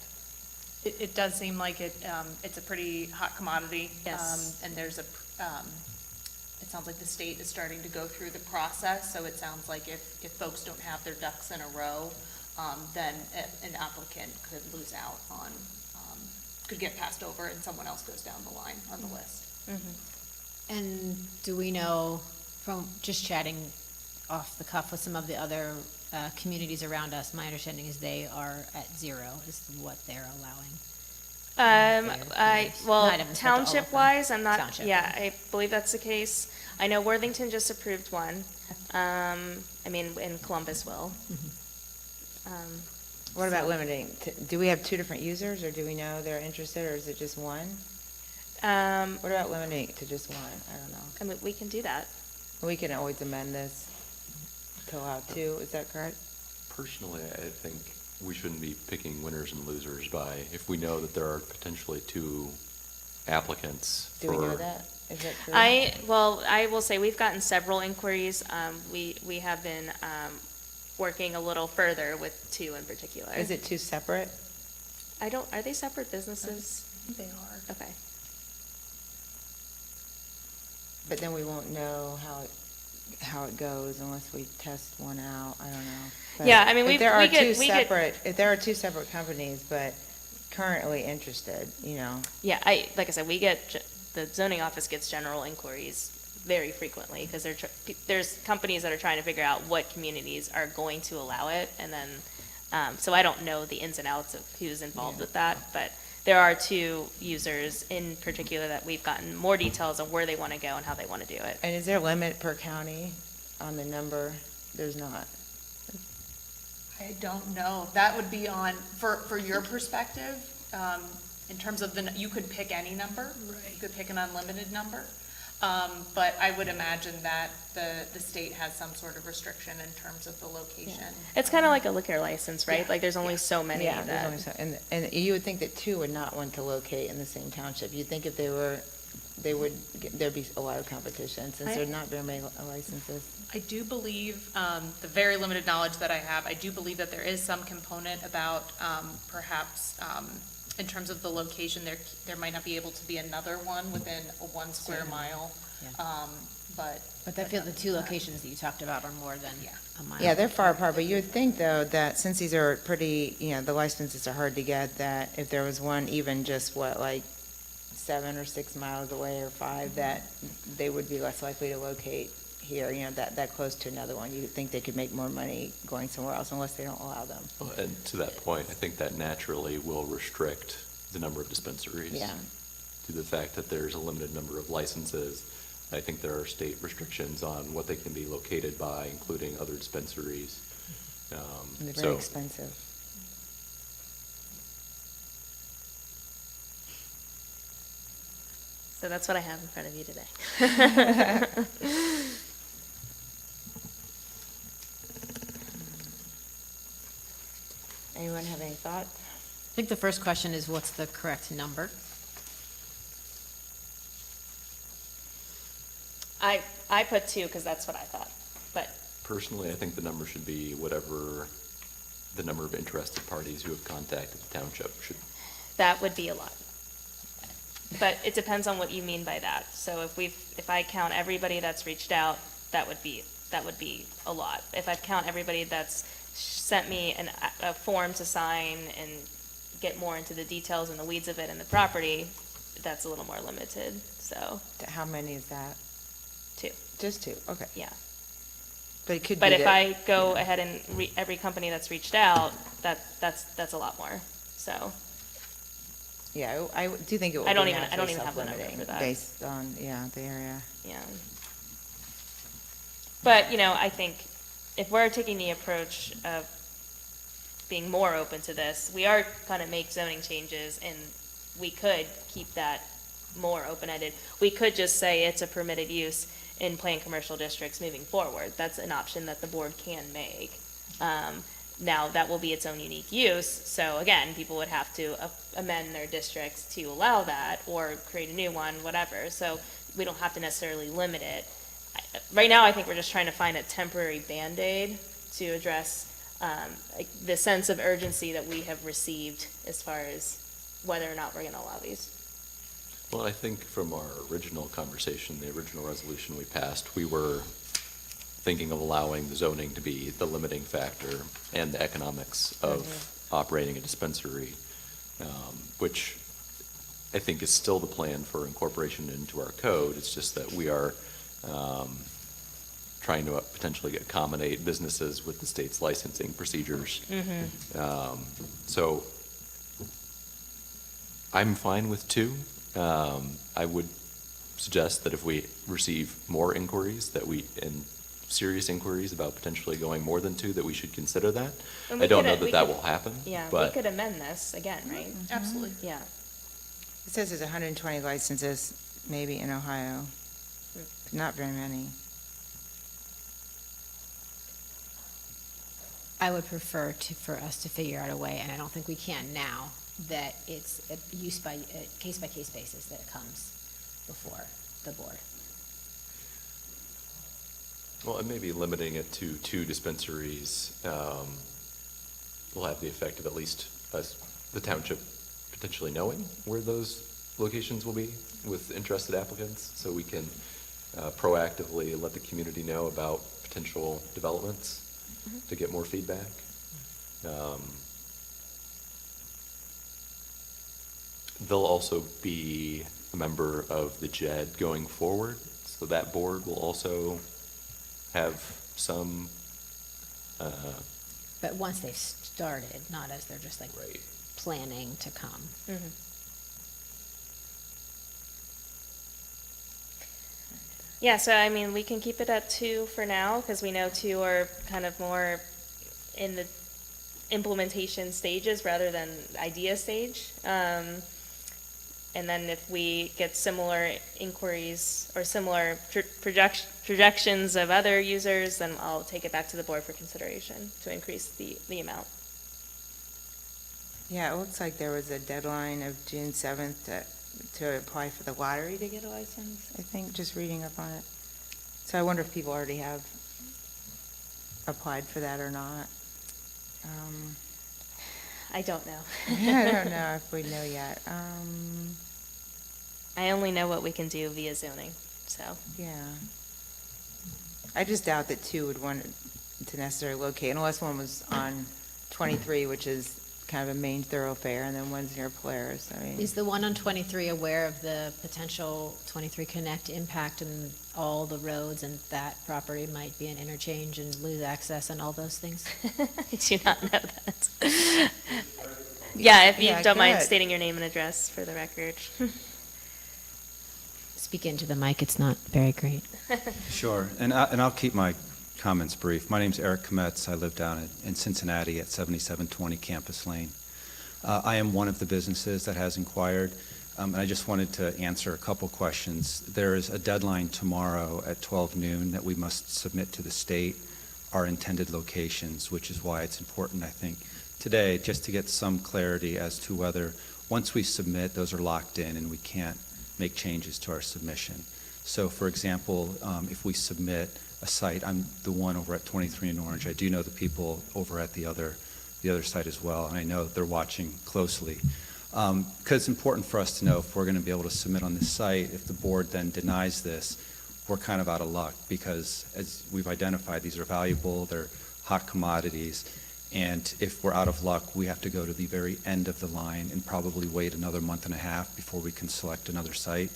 It does seem like it's a pretty hot commodity. Yes. And there's it sounds like the state is starting to go through the process, so it sounds like if folks don't have their ducks in a row, then an applicant could lose out on, could get passed over and someone else goes down the line on the list. and do we know from just chatting off the cuff with some of the other communities around us, my understanding is they are at 0 is what they're allowing. Well, Not even all of them. township-wise, I'm not, Township. yeah, I believe that's the case. I know Worthington just approved one. I mean, and Columbus will. What about limiting? Do we have two different users, or do we know they're interested, or is it just one? What about limiting it to just one? I don't know. I mean, we can do that. We can always amend this to allow two, is that correct? Personally, I think we shouldn't be picking winners and losers by, if we know that there are potentially two applicants for. Do we know that? Is that true? I will say, we've gotten several inquiries. We have been working a little further with two in particular. Is it two separate? Are they separate businesses? They are. Okay. But then we won't know how it goes unless we test one out, I don't know. But Yeah, I mean, if we there are get- two we get- separate, if there are two separate companies, but currently interested, Yeah, like I said, the zoning office gets general inquiries very frequently, because there's companies that are trying to figure out what communities are going to allow it, and then, so I don't know the ins and outs of who's involved with that, but there are two users in particular that we've gotten more details on where they want to go and how they want to do it. And is there a limit per county on the number? There's not. I don't know. That would be for your perspective, in terms of you could pick any number. Right. You could pick an unlimited number. But I would imagine that the state has some sort of restriction in terms of the location. It's kind of like a liquor license, right? Yeah. Like, there's only so many Yeah, that. there's only so, and you would think that two would not want to locate in the same township. You'd think if there'd be a lot of competition, since there's not very many licenses. I do believe, the very limited knowledge that I have, I do believe that there is some component about, perhaps, in terms of the location, there might not be able to be another one within a 1 square mile. Yeah. But But I feel the two locations that you talked about are more than Yeah. a mile. Yeah, they're far apart, but you would think, though, that since these are pretty, the licenses are hard to get, that if there was one even just, like 7 or 6 miles away or 5, that they would be less likely to locate here, that close to another one. You think they could make more money going somewhere else unless they don't allow them. Well, and to that point, I think that naturally will restrict the number of dispensaries. Yeah. Due to the fact that there's a limited number of licenses. I think there are state restrictions on what they can be located by, including other dispensaries. And they're So- very expensive. So that's what I have in front of you today. Anyone have any thoughts? I think the first question is, what's the correct number? I put 2 because that's what I thought, but Personally, I think the number should be whatever the number of interested parties who have contacted the township should. that would be a lot. But it depends on what you mean by that. So if I count everybody that's reached out, that would be a lot. If I count everybody that's sent me a form to sign and get more into the details and the weeds of it and the property, that's a little more limited, so How many is that? 2, Just 2, okay. yeah. But it could be But if that- I go ahead and every company that's reached out, that's a lot more, so. Yeah, I do think it will I don't be even naturally have the number self-limiting for that. based on, the area. Yeah. But, I think if we're taking the approach of being more open to this, we are going to make zoning changes, and we could keep that more open-ended. We could just say it's a permitted use in planned commercial districts moving forward. That's an option that the board can make. Now, that will be its own unique use, so again, people would have to amend their districts to allow that, or create a new one, whatever, so we don't have to necessarily limit it. Right now, I think we're just trying to find a temporary Band-Aid to address the sense of urgency that we have received as far as whether or not we're gonna allow these. Well, I think from our original conversation, the original resolution we passed, we were thinking of allowing the zoning to be the limiting factor and the economics of operating a dispensary, which I think is still the plan for incorporation into our code. It's just that we are trying to potentially accommodate businesses with the state's licensing procedures. So I'm fine with 2. I would suggest that if we receive more inquiries, and serious inquiries about potentially going more than 2, that we should consider that. And I we don't could- know we that could- will happen, Yeah, we but could amend this again, right? Absolutely. Yeah. It says there's 120 licenses, maybe in Ohio. Not very many. I would prefer for us to figure out a way, and I don't think we can now, that it's a case-by-case basis that it comes before the board. well, and maybe limiting it to 2 dispensaries will have the effect of at least us, the township, potentially knowing where those locations will be with interested applicants, so we can proactively let the community know about potential developments to get more feedback. They'll also be a member of the JED going forward, so that board will also have some, But once they've started, not as they're just like right. planning to come. Yeah, so I mean, we can keep it at 2 for now, because we know 2 are kind of more in the implementation stages rather than idea stage. And then if we get similar inquiries or similar projections of other users, then I'll take it back to the board for consideration to increase the amount. Yeah, it looks like there was a deadline of June 7th to apply for the lottery to get a license, I think, just reading up on it. So I wonder if people already have applied for that or not. I don't know. I don't know if we know yet. I only know what we can do via zoning, so. Yeah. I just doubt that 2 would want to necessarily locate, unless one was on 23, which is kind of a main thoroughfare, and then one's near Polaris. I mean, Is the one on 23 aware of the potential 23 Connect impact and all the roads, and that property might be an interchange and lose access and all those things? I do not know that. Yeah, if you Yeah, don't mind good. stating your name and address for the record. Speak into the mic, it's not very great. Sure, and I'll keep my comments brief. My name's Eric Kometz. I live down in Cincinnati at 7720 Campus Lane. I am one of the businesses that has inquired, and I just wanted to answer a couple questions. There is a deadline tomorrow at 12 noon that we must submit to the state our intended locations, which is why it's important, I think, today, just to get some clarity as to whether, once we submit, those are locked in and we can't make changes to our submission. So, for example, if we submit a site, I'm the one over at 23 in Orange. I do know the people over at the other site as well, and I know they're watching closely. Because it's important for us to know if we're going to be able to submit on this site. If the board then denies this, we're kind of out of luck, because as we've identified, these are valuable, they're hot commodities, and if we're out of luck, we have to go to the very end of the line and probably wait another month and a half before we can select another site.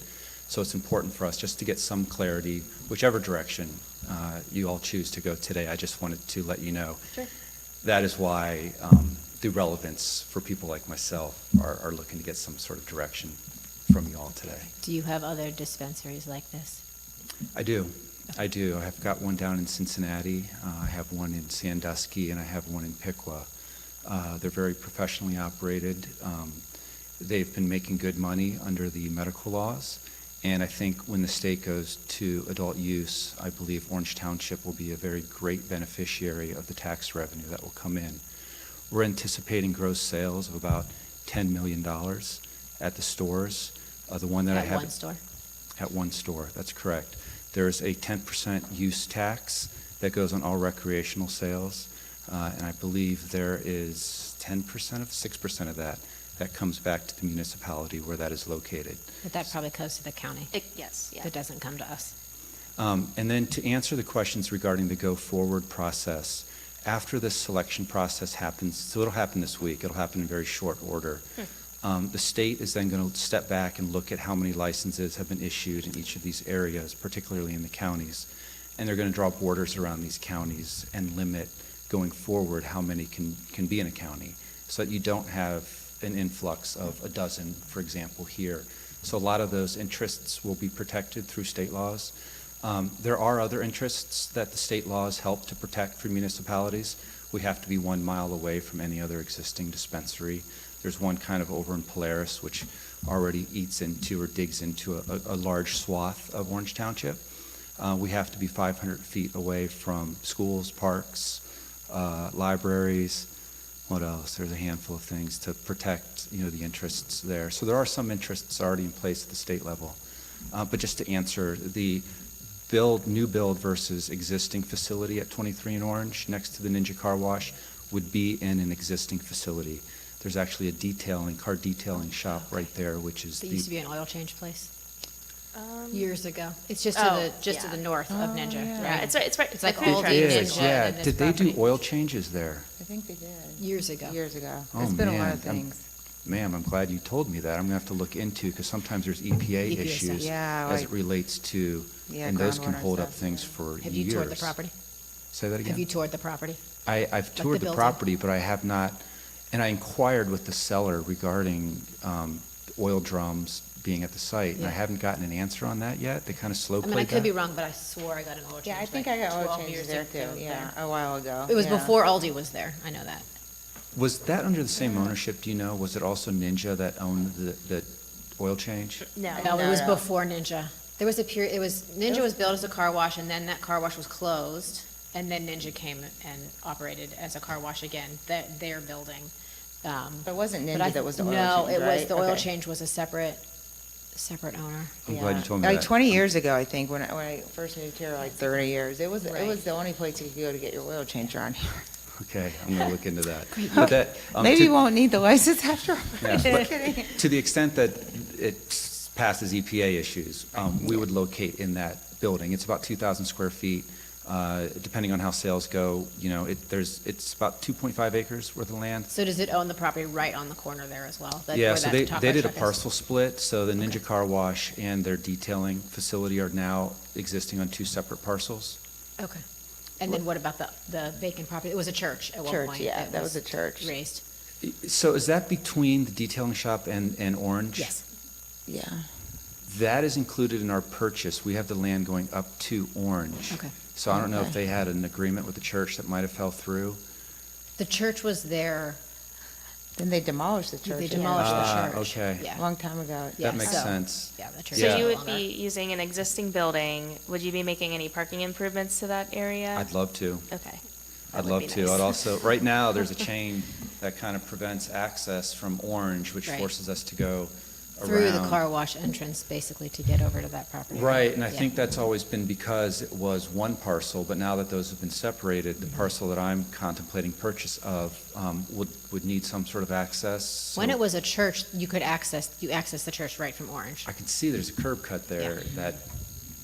So it's important for us just to get some clarity, whichever direction you all choose to go today. I just wanted to let you know. Sure. That is why the relevance for people like myself are looking to get some sort of direction from you all today. Do you have other dispensaries like this? I do. I do. I have got one down in Cincinnati. I have one in Sandusky, and I have one in Piqua. They're very professionally operated. They've been making good money under the medical laws. And I think when the state goes to adult use, I believe Orange Township will be a very great beneficiary of the tax revenue that will come in. We're anticipating gross sales of about $10 million at the stores. The one that I have At one store? At one store, that's correct. There's a 10% use tax that goes on all recreational sales, and I believe there is 6% of that comes back to the municipality where that is located. But that probably goes to the county. Yes, yeah. That doesn't come to us. And then to answer the questions regarding the go-forward process, after this selection process happens, so it'll happen this week, it'll happen in very short order. The state is then going to step back and look at how many licenses have been issued in each of these areas, particularly in the counties. And they're going to draw borders around these counties and limit going forward how many can be in a county, so that you don't have an influx of a dozen, for example, here. So a lot of those interests will be protected through state laws. There are other interests that the state laws help to protect for municipalities. We have to be 1 mile away from any other existing dispensary. There's one kind of over in Polaris, which already eats into or digs into a large swath of Orange Township. We have to be 500 feet away from schools, parks, libraries. What else? There's a handful of things to protect, the interests there. So there are some interests already in place at the state level. But just to answer, the new build versus existing facility at 23 in Orange, next to the Ninja Car Wash, would be in an existing facility. There's actually a car detailing shop right there, which is It used to be an oil change place Um, years ago. It's just Oh, to yeah. the north of Ninja, yeah. Yeah, right? it's right. It's like the food all truck the It is is, Ninja yeah. in this Did they do property. oil changes there? I think they did. Years ago. Years ago. Oh, It's been a lot man. of things. Ma'am, I'm glad you told me that. I'm going to have to look into, because sometimes there's EPA EPA issues stuff. Yeah, as like- it relates to, Yeah, and those can groundwater hold up stuff, things yeah. for years. Have you toured the property? Say that again? Have you toured the property? I've the toured the building? property, but I have not, and I inquired with the seller regarding oil drums being at the site, and I Yeah. haven't gotten an answer on that yet. They kind of slow I mean, I played could be that. wrong, but I swore I got an oil change. Yeah, I think like I got oil 12 changes years there ago too, yeah, a while ago. It was yeah. before Aldi was there, I know that. Was that under the same ownership, do you know? Was it also Ninja that owned the oil change? No. No, it was No. before Ninja. There was a period, Ninja was built as a car wash, and then that car wash was closed, and then Ninja came and operated as a car wash again, their building. But it wasn't But I- Ninja that was the oil change, No, it was, right? the oil Okay. change was a separate owner. I'm glad you Yeah. told me Like that. 20 years ago, I think, when I first moved here, like 30 years, it was Right. the only place you could go to get your oil change around here. Okay, I'm going to look into that. But that, Maybe to- you won't need the license after all. Yeah, Just but kidding. to the extent that it passes EPA issues, we would locate in that building. It's about 2,000 square feet. Depending on how sales go, it's about 2.5 acres worth of land. So does it own the property right on the corner there as well? Yeah, where so that they taco did a truck is? parcel split, so the Ninja Okay. Car Wash and their detailing facility are now existing on two separate parcels. Okay. And then what about the vacant property? It was a church at one Church, point. yeah, that was a church. Raised. So is that between the detailing shop and Orange? Yes. Yeah. That is included in our purchase. We have the land going up to Orange. Okay. So I don't know if Okay. they had an agreement with the church that might have fell through. The church was there. Then they demolished the church. They yeah. demolished the Ah, church. okay. Yeah. A long time ago. Yeah, That makes so- sense. Yeah, the church. So Yeah. you is no would longer- be using an existing building. Would you be making any parking improvements to that area? I'd love to. Okay. That I'd would love be to. nice. I'd also, right now, there's a chain that kind of prevents access from Orange, which Right. forces us to go around. Through the car wash entrance, basically, to get over to that property. Right, and I Yeah. think that's always been because it was one parcel, but now that those have been separated, the parcel that I'm contemplating purchase of would need some sort of access. When so it was a church, you access the church right from Orange. I can see there's a curb cut there Yeah. that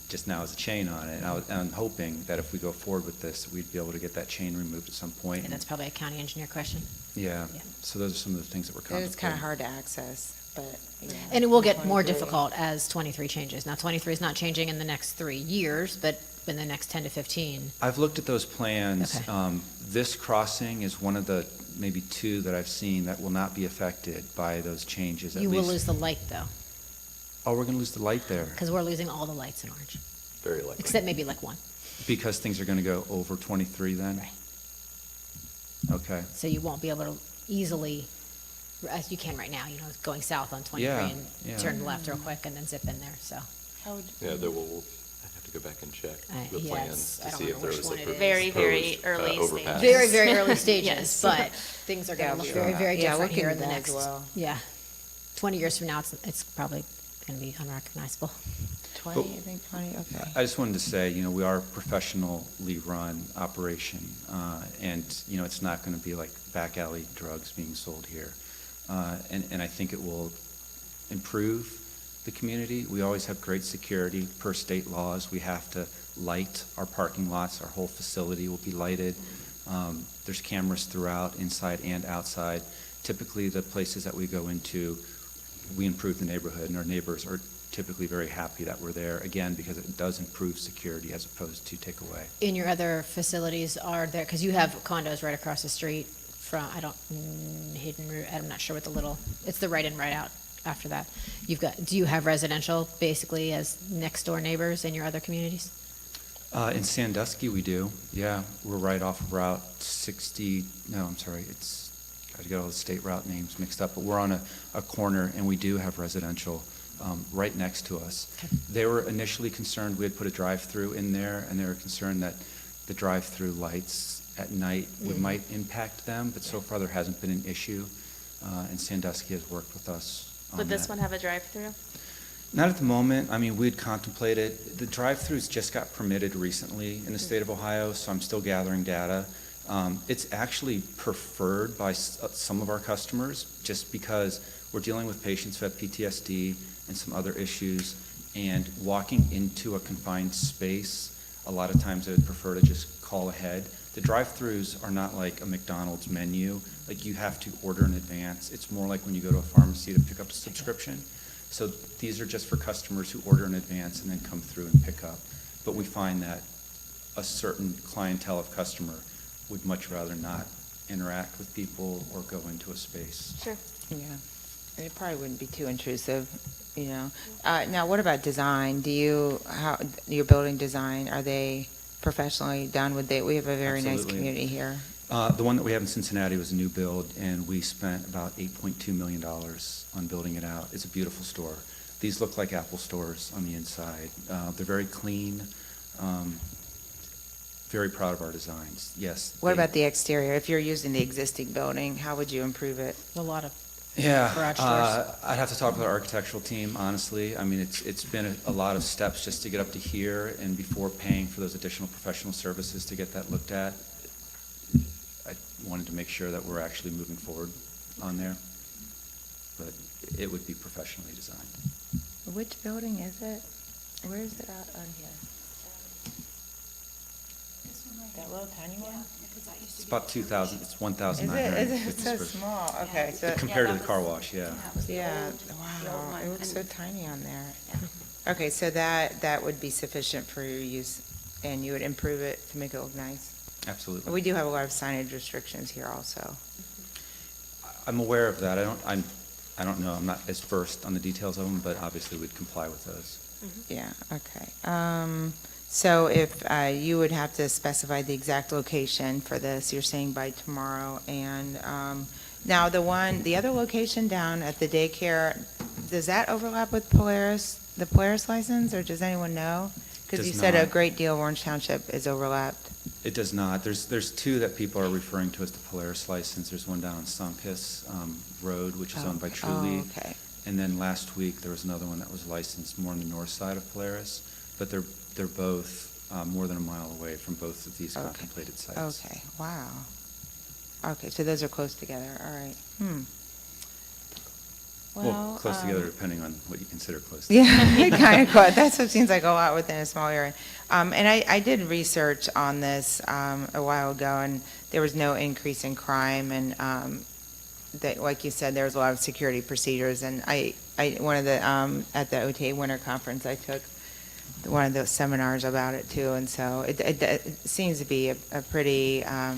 just now has a chain on it. And I'm hoping that if we go forward with this, we'd be able to get that chain removed at some point. And that's probably a county engineer question. Yeah, Yeah. so those are some of the things that we're contemplating. It's kind of hard to access, but, yeah. And it will get more 23. difficult as 23 changes. Now, 23 is not changing in the next 3 years, but in the next 10 to 15. I've looked at those plans. Okay. This crossing is one of the maybe two that I've seen that will not be affected by those changes, at You will least. lose the light, though, Oh, we're going to lose the light there because we're losing all the lights in Orange, Very likely. except maybe like one. because things are going to go over 23 then? Right. Okay. So you won't be able to easily, as you can right now, going south on 23 Yeah, and yeah. turn left real quick and then zip in there, so. How would- Yeah, I'd have to go back and check the Yeah, plans I to don't see know if there which was a one it is. Very, very proposed, early overpass. stages. Very, very early stages, Yes. but things are Yeah, gonna look sure. very, very Yeah, different looking here in the as next, well. yeah. 20 years from now, it's probably gonna be unrecognizable. 20, I think 20, okay. I just wanted to say, we are a professionally run operation, and, it's not going to be like back alley drugs being sold here. And I think it will improve the community. We always have great security per state laws. We have to light our parking lots. Our whole facility will be lighted. There's cameras throughout, inside and outside. Typically, the places that we go into, we improve the neighborhood, and our neighbors are typically very happy that we're there, again, because it does improve security as opposed to take away. In your other facilities are there, because you have condos right across the street from, Hidden Root, I'm not sure what it's the right in, right out after that. Do you have residential basically as next door neighbors in your other communities? In Sandusky, we do, yeah. We're right off of Route 60, no, I'm sorry, I get all the state route names mixed up, but we're on a corner, and we do have residential right next to us. Okay. They were initially concerned we had put a drive-through in there, and they were concerned that the drive-through lights at night might impact them, but so far there hasn't been an issue, and Sandusky has worked with us on Would this that. one have a drive-through? Not at the moment. I mean, we'd contemplated, the drive-throughs just got permitted recently in the state of Ohio, so I'm still gathering data. It's actually preferred by some of our customers, just because we're dealing with patients who have PTSD and some other issues, and walking into a confined space, a lot of times they would prefer to just call ahead. The drive-throughs are not like a McDonald's menu, like you have to order in advance. It's more like when you go to a pharmacy to pick up a subscription. So these are just for customers who order in advance and then come through and pick up. But we find that a certain clientele of customer would much rather not interact with people or go into a space. Sure. Yeah, and it probably wouldn't be too intrusive, Now, what about design? Your building design, are they professionally done? We have a very nice Absolutely. community here. The one that we have in Cincinnati was a new build, and we spent about $8.2 million on building it out. It's a beautiful store. These look like Apple stores on the inside. They're very clean. Very proud of our designs, yes. What about the exterior? If you're using the existing building, how would you improve it? A lot of Yeah, garage doors. I'd have to talk with our architectural team, honestly. I mean, it's been a lot of steps just to get up to here, and before paying for those additional professional services to get that looked at, I wanted to make sure that we're actually moving forward on there. But it would be professionally designed. Which building is it? Where is it out on here? That little tiny one? It's about 2,000, it's Is 1,950 it? It's so square feet. small, okay, so, Compared to the car wash, yeah. yeah, wow, it looks so tiny on there. Okay, so that would be sufficient for your use, and you would improve it to make it look nice? Absolutely. We do have a lot of signage restrictions here also. I'm aware of that. I don't know, I'm not as versed on the details of them, but obviously we'd comply with those. Yeah, okay. So if you would have to specify the exact location for this, you're saying by tomorrow, and now the other location down at the daycare, does that overlap with the Polaris license, or does anyone know? Because you Does said a not. great deal of Orange Township is overlapped. It does not. There's two that people are referring to as the Polaris license. There's one down on Sunkist Road, which is owned by Okay. Trulieve. Oh, okay. And then last week, there was another one that was licensed more on the north side of Polaris, but they're both more than a mile away from both of these Okay. contemplated sites. Okay, wow. Okay, so those are close together, all right. Well, close together depending on what you consider close. Yeah, kind of close. That's what seems like a lot within a small area. And I did research on this a while ago, and there was no increase in crime, and that, like you said, there was a lot of security procedures. And one of the at the OTA Winter Conference, I took one of those seminars about it too, and so it seems to be a pretty. I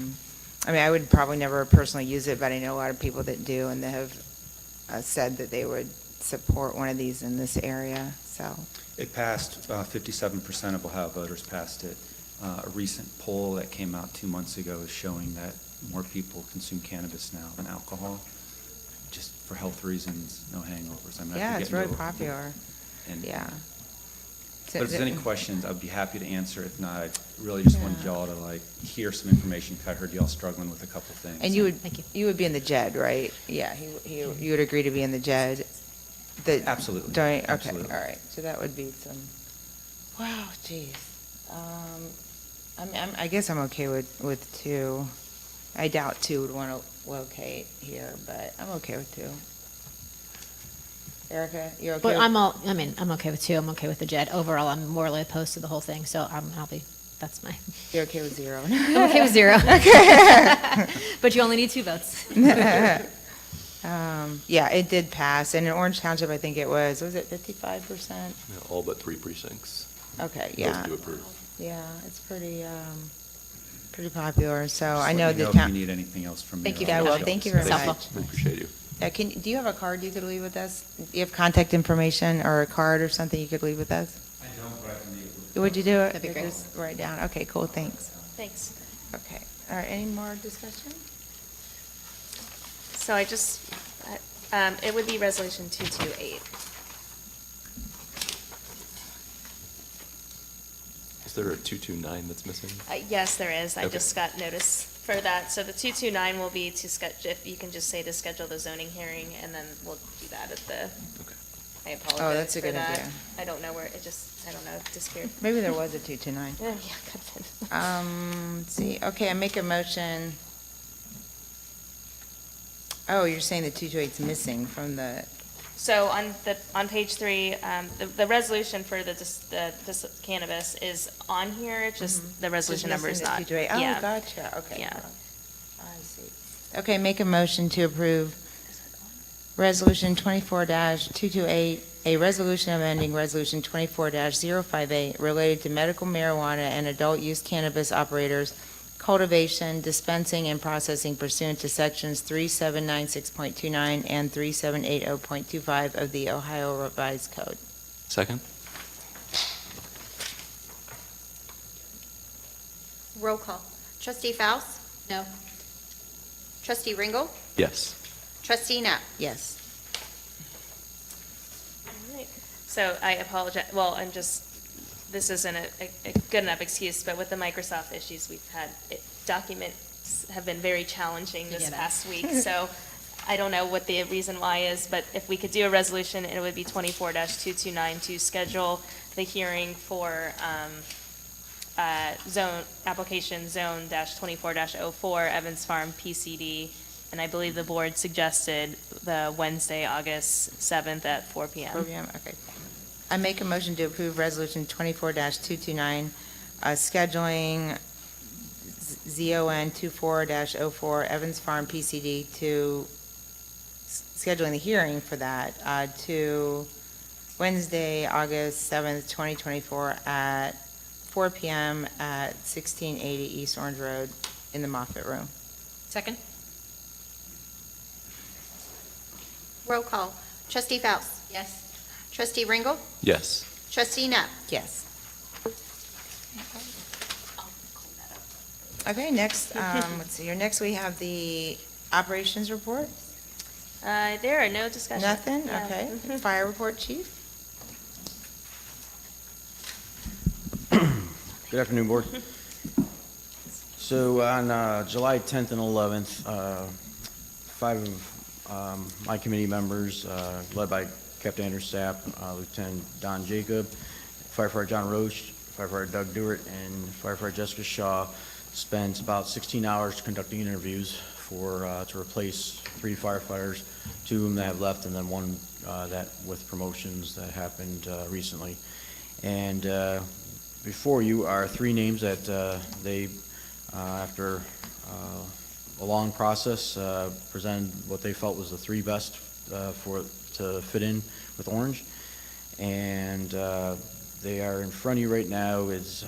mean, I would probably never personally use it, but I know a lot of people that do, and they have said that they would support one of these in this area, so. It passed, 57% of Ohio voters passed it. A recent poll that came out 2 months ago is showing that more people consume cannabis now than alcohol, just for health reasons, no hangovers. I mean, I Yeah, could it's get really into it. popular, And- yeah. But if there's any questions, I'd be happy to answer. If not, I really just wanted Yeah. y'all to hear some information. I heard y'all struggling with a couple things. And you would, Thank you. you would be in the JED, right? Yeah, you would agree to be in the JED? The- Absolutely. Okay, all Absolutely. right, so that would be some, wow, geez. I guess I'm okay with two. I doubt two would want to locate here, but I'm okay with two. Erica, you're okay? But with- I'm okay with two, I'm okay with the JED. Overall, I'm morally opposed to the whole thing, so that's my, You're okay with zero? I'm okay with zero. But you only need 2 votes. Yeah, it did pass, and in Orange Township, I think was it 55%? All but 3 precincts. Okay, yeah. Voted to approve. Yeah, it's pretty popular, so Just I let know me the if you town. need anything else from me. Thank you I'll Yeah, very well, much. thank you very Cell much. phone. We appreciate you. Do you have a card you could leave with us? Do you have contact information or a card or something you could leave with us? I don't, but I can leave it with you. Would you do it? That'd be great. Just write down, okay, cool, thanks. Thanks. Okay, all right, any more discussion? So I just, it would be Resolution 228. Is there a 229 that's missing? Yes, there is. I Okay. just got notice for that. So the 229 will be to schedule, if you can just say to schedule the zoning hearing, and then we'll do that at the, Okay. I apologize that's a for good that. idea. I don't know where, it just, I don't know, it disappeared. Maybe there was a 229. Yeah, could have been. Let's see, okay, I make a motion. Oh, you're saying the 228's missing from the, So on page 3, the resolution for this cannabis is on here, it's just the resolution just number is missing not. the 228. Yeah. Oh, gotcha, okay. Yeah. I see. Okay, make a motion to approve Resolution 24-228, a resolution amending Resolution 24-058 related to medical marijuana and adult use cannabis operators, cultivation, dispensing, and processing pursuant to Sections 3796.29 and 3780.25 of the Ohio Revised Code. Second? Roll call. Trustee Faust? No. Trustee Ringel? Yes. Trustee Knapp? Yes. All right. So I apologize, well, this isn't a good enough excuse, but with the Microsoft issues we've had, documents have been very challenging To this get it. past week, so I don't know what the reason why is, but if we could do a resolution, it would be 24-229 to schedule the hearing for application zone -24-04 Evans Farm PCD, and I believe the board suggested the Wednesday, August 7th at 4 p.m. 4 p.m., okay. I make a motion to approve Resolution 24-229, scheduling ZON 24-04 Evans Farm PCD to scheduling the hearing for that to Wednesday, August 7th, 2024 at 4 p.m. at 1680 East Orange Road in the Moffett Room. Second? Roll call. Trustee Faust. Yes. Trustee Ringel. Yes. Trustee Knapp. Yes. Okay, next, let's see here. Next, we have the operations report. There are no discussions. Nothing? Yeah. Okay. Fire report, chief? Good afternoon, Board. So on July 10th and 11th, five of my committee members, led by Captain Andrew Sapp, Lieutenant Don Jacob, Firefighter John Roach, Firefighter Doug Dewart, and Firefighter Jessica Shaw, spent about 16 hours conducting interviews to replace 3 firefighters, 2 of them that have left, and then 1 that with promotions that happened recently. And before you are 3 names that they, after a long process, presented what they felt was the 3 best to fit in with Orange. And they are in front of you right now is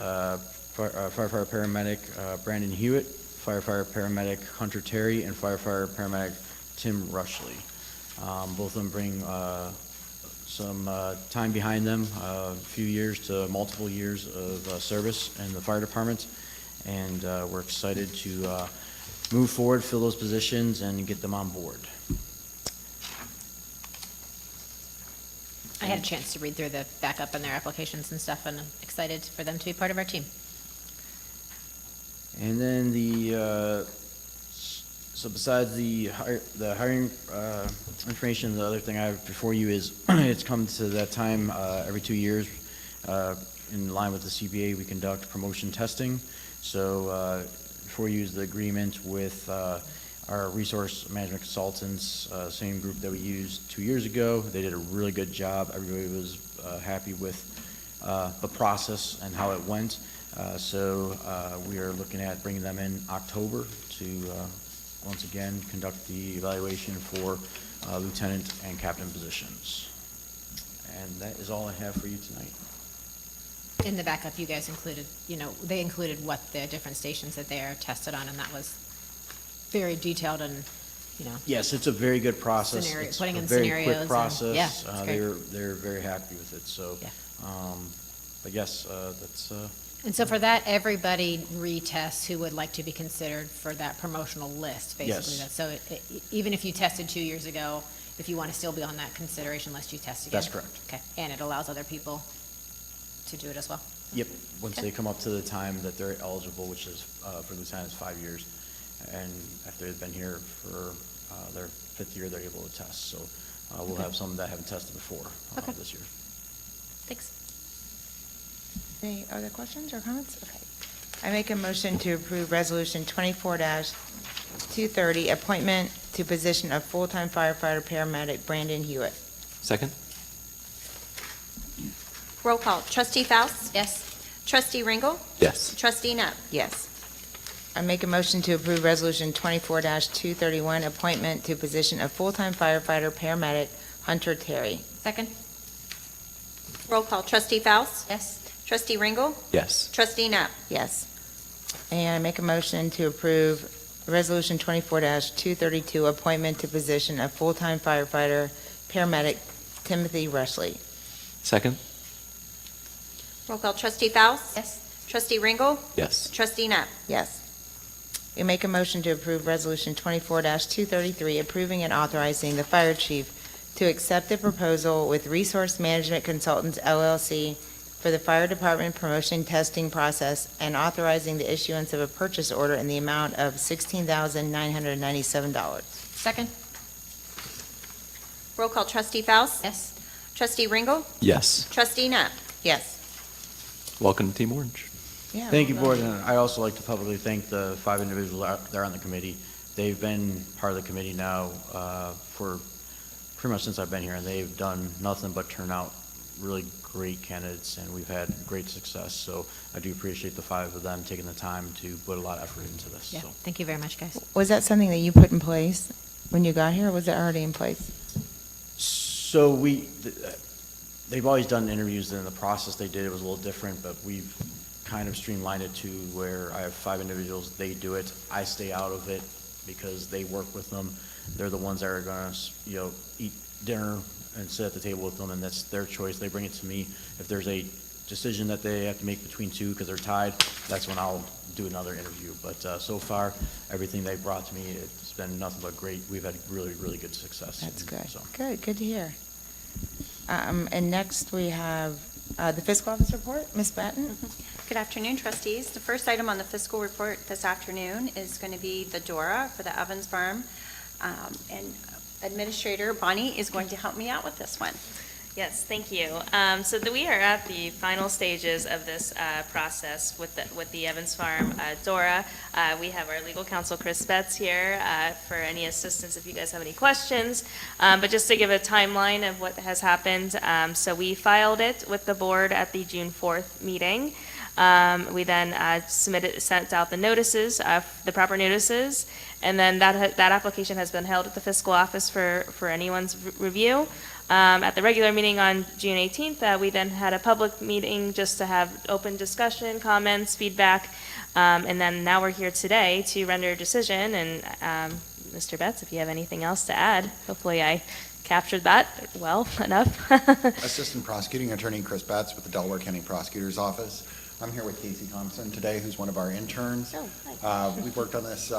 firefighter paramedic Brandon Hewitt, firefighter paramedic Hunter Terry, and firefighter paramedic Tim Rushley. Both of them bring some time behind them, a few years to multiple years of service in the fire department, and we're excited to move forward, fill those positions, and get them on board. I had a chance to read through the backup and their applications and stuff, and I'm excited for them to be part of our team. And then so besides the hiring information, the other thing I have before you is it's come to that time every 2 years, in line with the CBA, we conduct promotion testing. So before you is the agreement with our resource management consultants, same group that we used 2 years ago. They did a really good job. Everybody was happy with the process and how it went. So we are looking at bringing them in October to once again conduct the evaluation for lieutenant and captain positions. And that is all I have for you tonight. In the backup, you guys included, they included what the different stations that they are tested on, and that was very detailed and, Yes, it's a very good process. Scenario- It's putting a in very scenarios quick and- process. yeah, it's great. They're very happy with it. So, Yeah. but yes, that's. And so for that, everybody retests who would like to be considered for that promotional list, basically. Yes. So even if you tested 2 years ago, if you want to still be on that consideration list, you test again? That's correct. Okay, and it allows other people to do it as well? Yep, once Okay. they come up to the time that they're eligible, which is for lieutenants 5 years, and after they've been here for their 5th year, they're able to test. So we'll have some that haven't tested before this year. Thanks. Any other questions or comments? Okay. I make a motion to approve Resolution 24-230, appointment to position of full-time firefighter paramedic Brandon Hewitt. Second? Roll call. Trustee Faust. Yes? Trustee Ringel. Yes. Trustee Knapp. Yes. I make a motion to approve Resolution 24-231, appointment to position of full-time firefighter paramedic Hunter Terry. Second? Roll call. Trustee Faust. Yes? Trustee Ringel. Yes. Trustee Knapp. Yes. And I make a motion to approve Resolution 24-232, appointment to position of full-time firefighter paramedic Timothy Rushley. Second? Roll call. Trustee Faust. Yes? Trustee Ringel. Yes. Trustee Knapp. Yes. We make a motion to approve Resolution 24-233, approving and authorizing the fire chief to accept the proposal with Resource Management Consultants LLC for the fire department promotion testing process and authorizing the issuance of a purchase order in the amount of $16,997. Second? Roll call. Trustee Faust. Yes? Trustee Ringel. Yes. Trustee Knapp. Yes. Welcome to Team Orange. Yeah, Thank you, well Board, done. and I'd also like to publicly thank the 5 individuals out there on the committee. They've been part of the committee now for pretty much since I've been here, and they've done nothing but turn out really great candidates, and we've had great success. So I do appreciate the 5 of them taking the time to put a lot of effort into this. Yeah, So. thank you very much, guys. Was that something that you put in place when you got here, or was it already in place? So they've always done interviews, and in the process they did, it was a little different, but we've kind of streamlined it to where I have 5 individuals, they do it, I stay out of it because they work with them. They're the ones that are gonna, eat dinner and sit at the table with them, and that's their choice. They bring it to me. If there's a decision that they have to make between 2 because they're tied, that's when I'll do another interview. But so far, everything they brought to me, it's been nothing but great. We've had really, really good success. That's good. So. Good to hear. And next we have the fiscal office report. Ms. Batten? Good afternoon, trustees. The first item on the fiscal report this afternoon is going to be the DORA for the Evans Farm. And Administrator Bonnie is going to help me out with this one. Yes, thank you. We are at the final stages of this process with the Evans Farm DORA. We have our legal counsel, Chris Betts, here for any assistance if you guys have any questions. But just to give a timeline of what has happened, so we filed it with the board at the June 4th meeting. We then sent out the notices, the proper notices, and then that application has been held at the fiscal office for anyone's review. At the regular meeting on June 18th, we then had a public meeting just to have open discussion, comments, feedback, and then now we're here today to render a decision. And Mr. Betts, if you have anything else to add, hopefully I captured that well enough. Assistant Prosecuting Attorney Chris Betts with the Delaware County Prosecutor's Office. I'm here with Casey Thompson today, who's one of our interns. Oh, hi. We've worked on this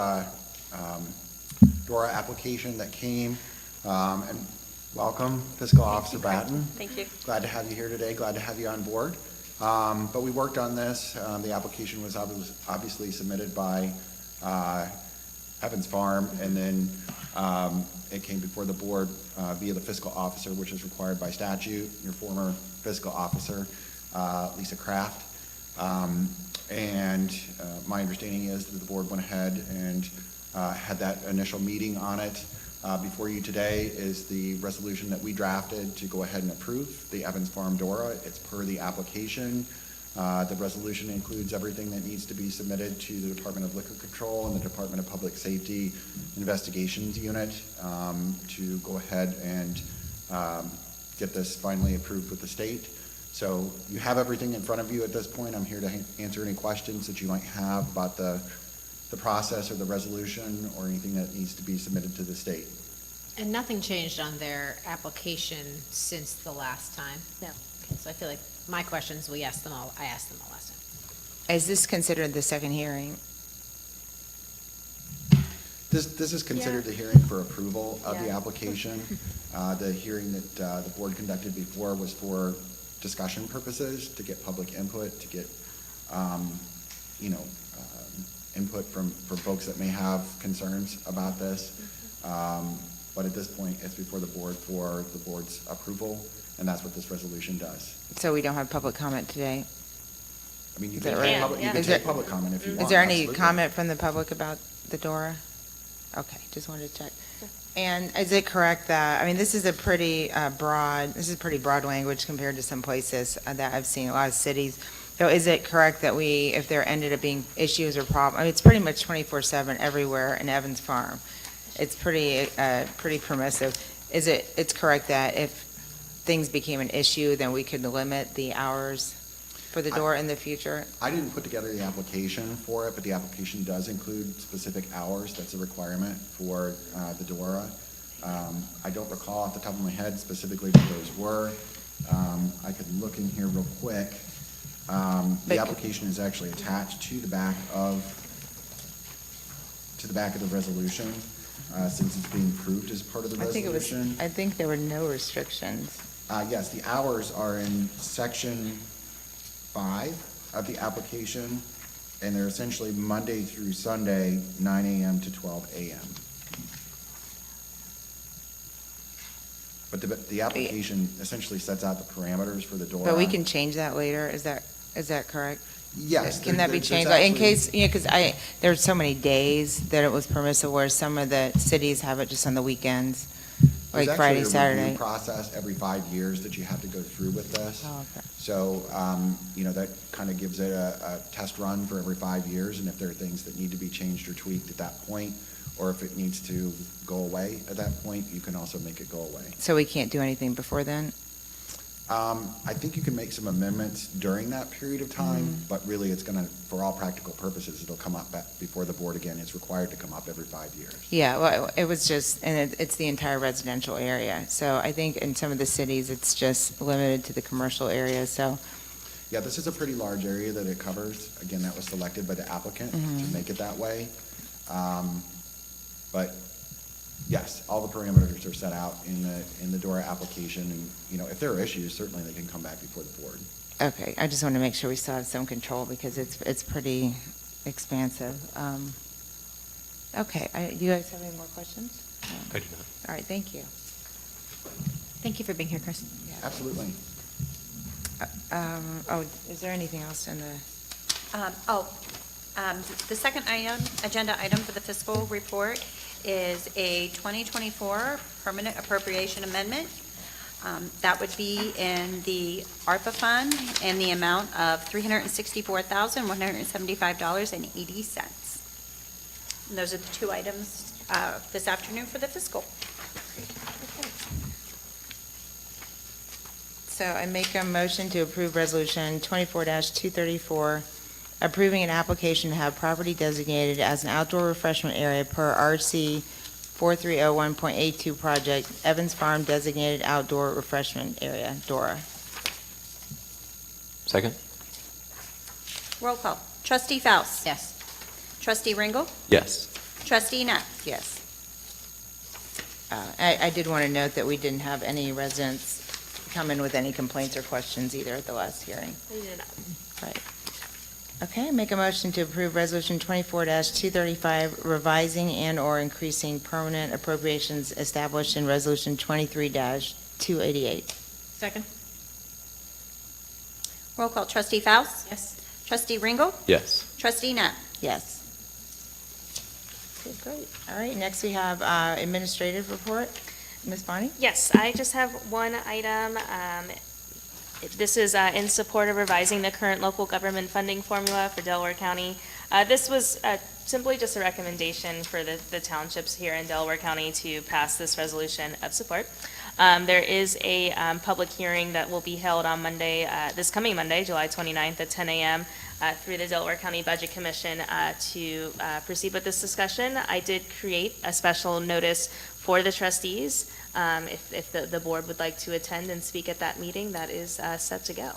DORA application that came, and welcome, Fiscal Officer Batten. Thank you. Glad to have you here today, glad to have you on board. But we worked on this. The application was obviously submitted by Evans Farm, and then it came before the board via the fiscal officer, which is required by statute, your former fiscal officer, Lisa Kraft. And my understanding is that the board went ahead and had that initial meeting on it. Before you today is the resolution that we drafted to go ahead and approve the Evans Farm DORA. It's per the application. The resolution includes everything that needs to be submitted to the Department of Liquor Control and the Department of Public Safety Investigations Unit to go ahead and get this finally approved with the state. So you have everything in front of you at this point. I'm here to answer any questions that you might have about the process or the resolution or anything that needs to be submitted to the state. And nothing changed on their application since the last time? No. Okay, so I feel like my questions, I asked them all last time. Is this considered the second hearing? This is considered the hearing for approval of the Yeah. application. The hearing that the board conducted before was for discussion purposes, to get public input, to get, input from folks that may have concerns about this. But at this point, it's before the board for the board's approval, and that's what this resolution does. So we don't have public comment today? I mean, you Is can that right? take Is there- public comment if you want. Is there any absolutely. comment from the public about the DORA? Okay, just wanted to check. And is it correct that, this is a pretty pretty broad language compared to some places that I've seen, a lot of cities. So is it correct that if there ended up being issues or problems, it's pretty much 24/7 everywhere in Evans Farm. It's pretty permissive. It's correct that if things became an issue, then we could limit the hours for the DORA in the future? I didn't put together the application for it, but the application does include specific hours. That's a requirement for the DORA. I don't recall off the top of my head specifically what those were. I could look in here real quick. The application is actually attached to the back of the resolution, since it's being approved as part of the resolution. I think there were no restrictions. Yes, the hours are in section 5 of the application, and they're essentially Monday through Sunday, 9 a.m. to 12 a.m. But the application essentially sets out the parameters for the DORA. But we can change that later, is that correct? Yes. Can that be there's changed? In actually- case, because there's so many days that it was permissible, where some of the cities have it just on the weekends. Like There's Friday, actually a Saturday? review process every 5 years that you have to go through with this. Oh, okay. So, that kind of gives it a test run for every 5 years, and if there are things that need to be changed or tweaked at that point, or if it needs to go away at that point, you can also make it go away. So we can't do anything before then? I think you can make some amendments during that period of time, but really it's gonna, for all practical purposes, it'll come up back before the board again. It's required to come up every 5 years. Yeah, well, it was just, and it's the entire residential area. So I think in some of the cities, it's just limited to the commercial area, so, Yeah, this is a pretty large area that it covers. Again, that was selected by the applicant to make it that way. But yes, all the parameters are set out in the DORA application, and, if there are issues, certainly they can come back before the board. okay, I just want to make sure we still have some control because it's pretty expansive. Okay, do you guys have any more questions? I do not. All right, thank you. Thank you for being here, Chris. Absolutely. Is there anything else in the? The second agenda item for the fiscal report is a 2024 permanent appropriation amendment. That would be in the ARPA fund in the amount of $364,175.80. And those are the two items this afternoon for the fiscal. So I make a motion to approve Resolution 24-234, approving an application to have property designated as an outdoor refreshment area per RC 4301.82 project, Evans Farm Designated Outdoor Refreshment Area, DORA. Second? Roll call. Trustee Faust. Yes. Trustee Ringle. Yes. Trustee Net. Yes. I did want to note that we didn't have any residents come in with any complaints or questions either at the last hearing. Right. Okay, make a motion to approve Resolution 24-235, revising and/or increasing permanent appropriations established in Resolution 23-288. Second? Roll call. Trustee Faust. Yes. Trustee Ringle. Yes. Trustee Net. Yes. Okay, great. All right, next we have administrative report. Ms. Bonnie? Yes, I just have one item. This is in support of revising the current local government funding formula for Delaware County. This was simply just a recommendation for the townships here in Delaware County to pass this resolution of support. There is a public hearing that will be held on Monday, this coming Monday, July 29th at 10 a.m. Through the Delaware County Budget Commission to proceed with this discussion. I did create a special notice for the trustees. If the board would like to attend and speak at that meeting, that is set to go.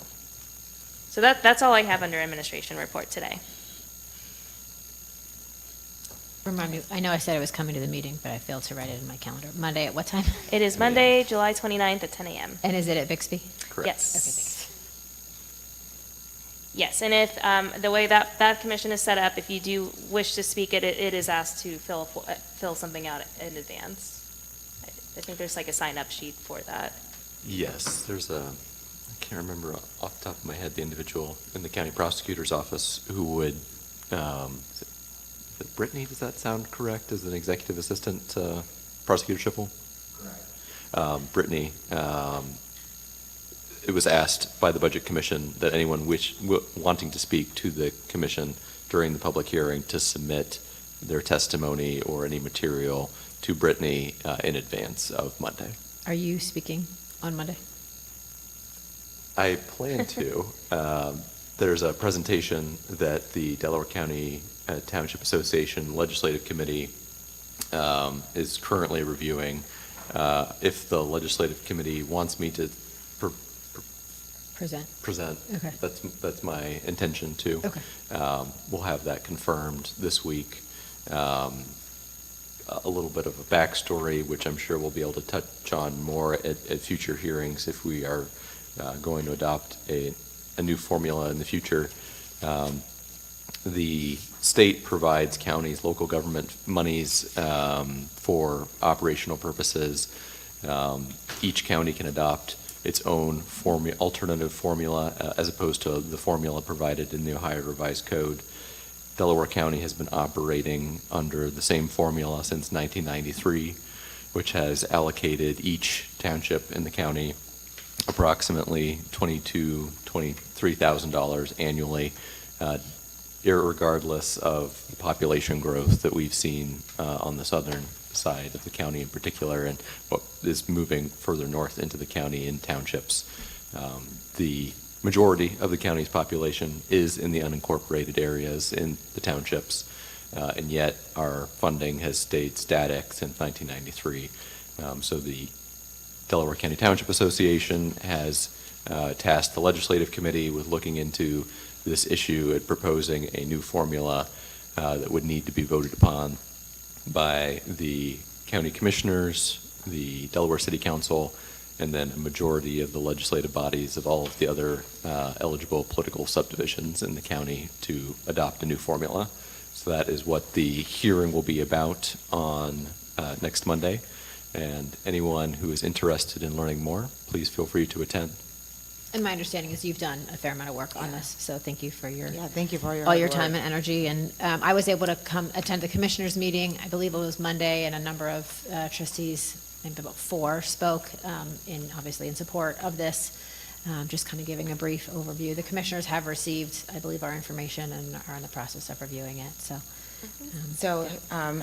So that's all I have under administration report today. Remind me, I know I said I was coming to the meeting, but I failed to write it in my calendar. Monday at what time? It is Monday, July 29th at 10 a.m. And is it at Bixby? Correct. Yes. Okay, thanks. Yes, and if, the way that commission is set up, if you do wish to speak, it is asked to fill something out in advance. I think there's like a sign-up sheet for that. Yes, there's I can't remember off the top of my head, the individual in the county prosecutor's office who would, is it Brittany, does that sound correct, as an executive assistant to Prosecutor Schipple? Correct. Brittany, it was asked by the Budget Commission that anyone wanting to speak to the commission during the public hearing to submit their testimony or any material to Brittany in advance of Monday. Are you speaking on Monday? I plan to. There's a presentation that the Delaware County Township Association Legislative Committee is currently reviewing. If the Legislative Committee wants me to present, Okay. that's my intention too. Okay. We'll have that confirmed this week. A little bit of a backstory, which I'm sure we'll be able to touch on more at future hearings if we are going to adopt a new formula in the future. The state provides counties, local government monies for operational purposes. Each county can adopt its own alternative formula as opposed to the formula provided in the Ohio Revised Code. Delaware County has been operating under the same formula since 1993. which has allocated each township in the county approximately $23,000 annually, irregardless of the population growth that we've seen on the southern side of the county in particular, and what is moving further north into the county in townships. The majority of the county's population is in the unincorporated areas in the townships, and yet our funding has stayed static since 1993. So the Delaware County Township Association has tasked the legislative committee with looking into this issue and proposing a new formula that would need to be voted upon by the county commissioners, the Delaware City Council, and then a majority of the legislative bodies of all of the other eligible political subdivisions in the county to adopt a new formula. So that is what the hearing will be about on next Monday. And anyone who is interested in learning more, please feel free to attend. And my understanding is you've done a fair amount of work on this, so thank you for your Thank you for your all your hard time work. and energy. And I was able to come attend the commissioners meeting. I believe it was Monday, and a number of trustees, maybe about 4, spoke obviously in support of this. Just kind of giving a brief overview. The commissioners have received, I believe, our information and are in the process of reviewing it. So,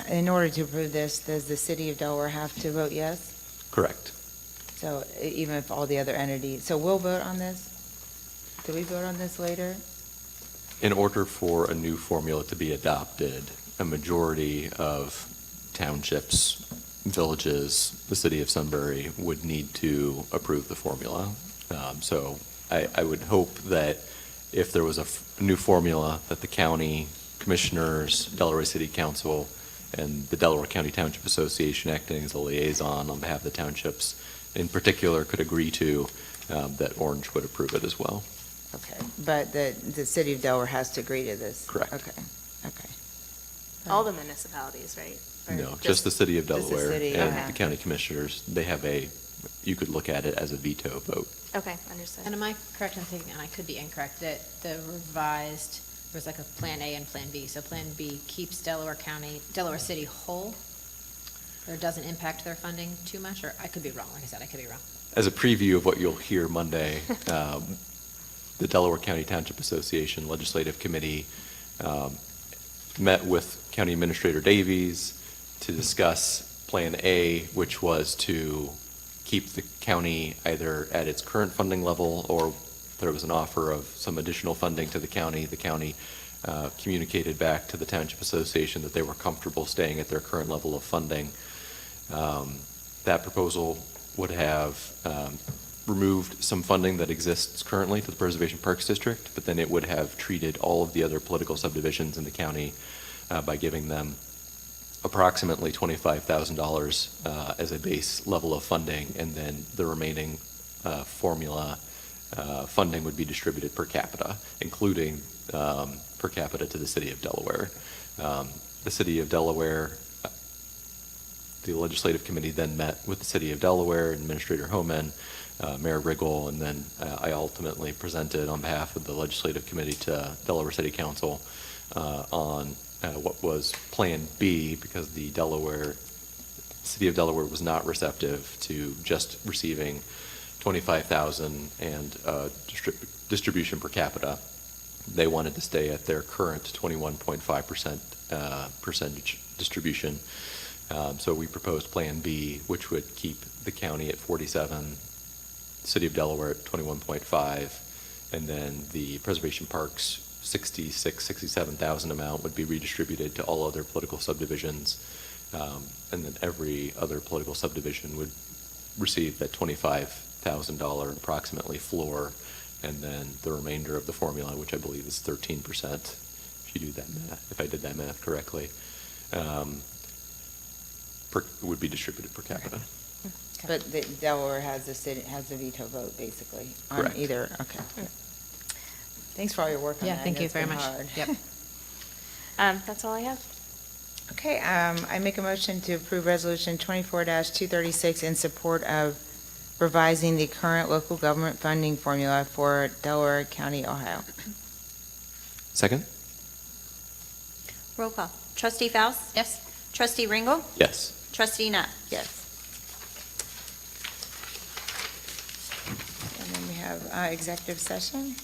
In order to approve this, does the city of Delaware have to vote yes? Correct. So even if all the other entities, so we'll vote on this? Do we vote on this later? In order for a new formula to be adopted, a majority of townships, villages, the city of Sunbury would need to approve the formula. So I would hope that if there was a new formula, that the county commissioners, Delaware City Council, and the Delaware County Township Association, acting as a liaison on behalf of the townships, in particular, could agree to, that Orange would approve it as well. Okay, but the city of Delaware has to agree to this? Correct. Okay. All the municipalities, right? Or No, just the city of just the Delaware city, and okay. the county commissioners. They have you could look at it as a veto vote. Okay, understood. and am I correct in thinking, and I could be incorrect, that the revised, there was like a Plan A and Plan B. So Plan B keeps Delaware City whole, or doesn't impact their funding too much, or I could be wrong. Like I said, I could be wrong. As a preview of what you'll hear Monday, the Delaware County Township Association Legislative Committee met with County Administrator Davies to discuss Plan A, which was to keep the county either at its current funding level, or there was an offer of some additional funding to the county. The county communicated back to the Township Association that they were comfortable staying at their current level of funding. That proposal would have removed some funding that exists currently to the Preservation Parks District, but then it would have treated all of the other political subdivisions in the county by giving them approximately $25,000 as a base level of funding, and then the remaining formula funding would be distributed per capita, including per capita to the city of Delaware. The city of Delaware, the legislative committee then met with the city of Delaware, Administrator Homan, Mayor Riggle, and then I ultimately presented on behalf of the legislative committee to Delaware City Council on what was Plan B, because the city of Delaware was not receptive to just receiving $25,000 and distribution per capita. They wanted to stay at their current 21.5% percentage distribution. So we proposed Plan B, which would keep the county at 47, City of Delaware at 21.5, and then the Preservation Parks 67,000 amount would be redistributed to all other political subdivisions, and then every other political subdivision would receive that $25,000 approximately floor, and then the remainder of the formula, which I believe is 13%, if you do that math, if I did that math correctly, would be distributed per capita. But Delaware has the veto vote, basically? Correct. On either, okay. Thanks for all your work on that. Yeah, thank I know you it's very been much. hard. Yep. That's all I have. Okay, I make a motion to approve Resolution 24-236 in support of revising the current local government funding formula for Delaware County, Ohio. Second? Roll call. Trustee Faust? Yes. Trustee Ringel? Yes. Trustee Nutt? Yes. have executive session.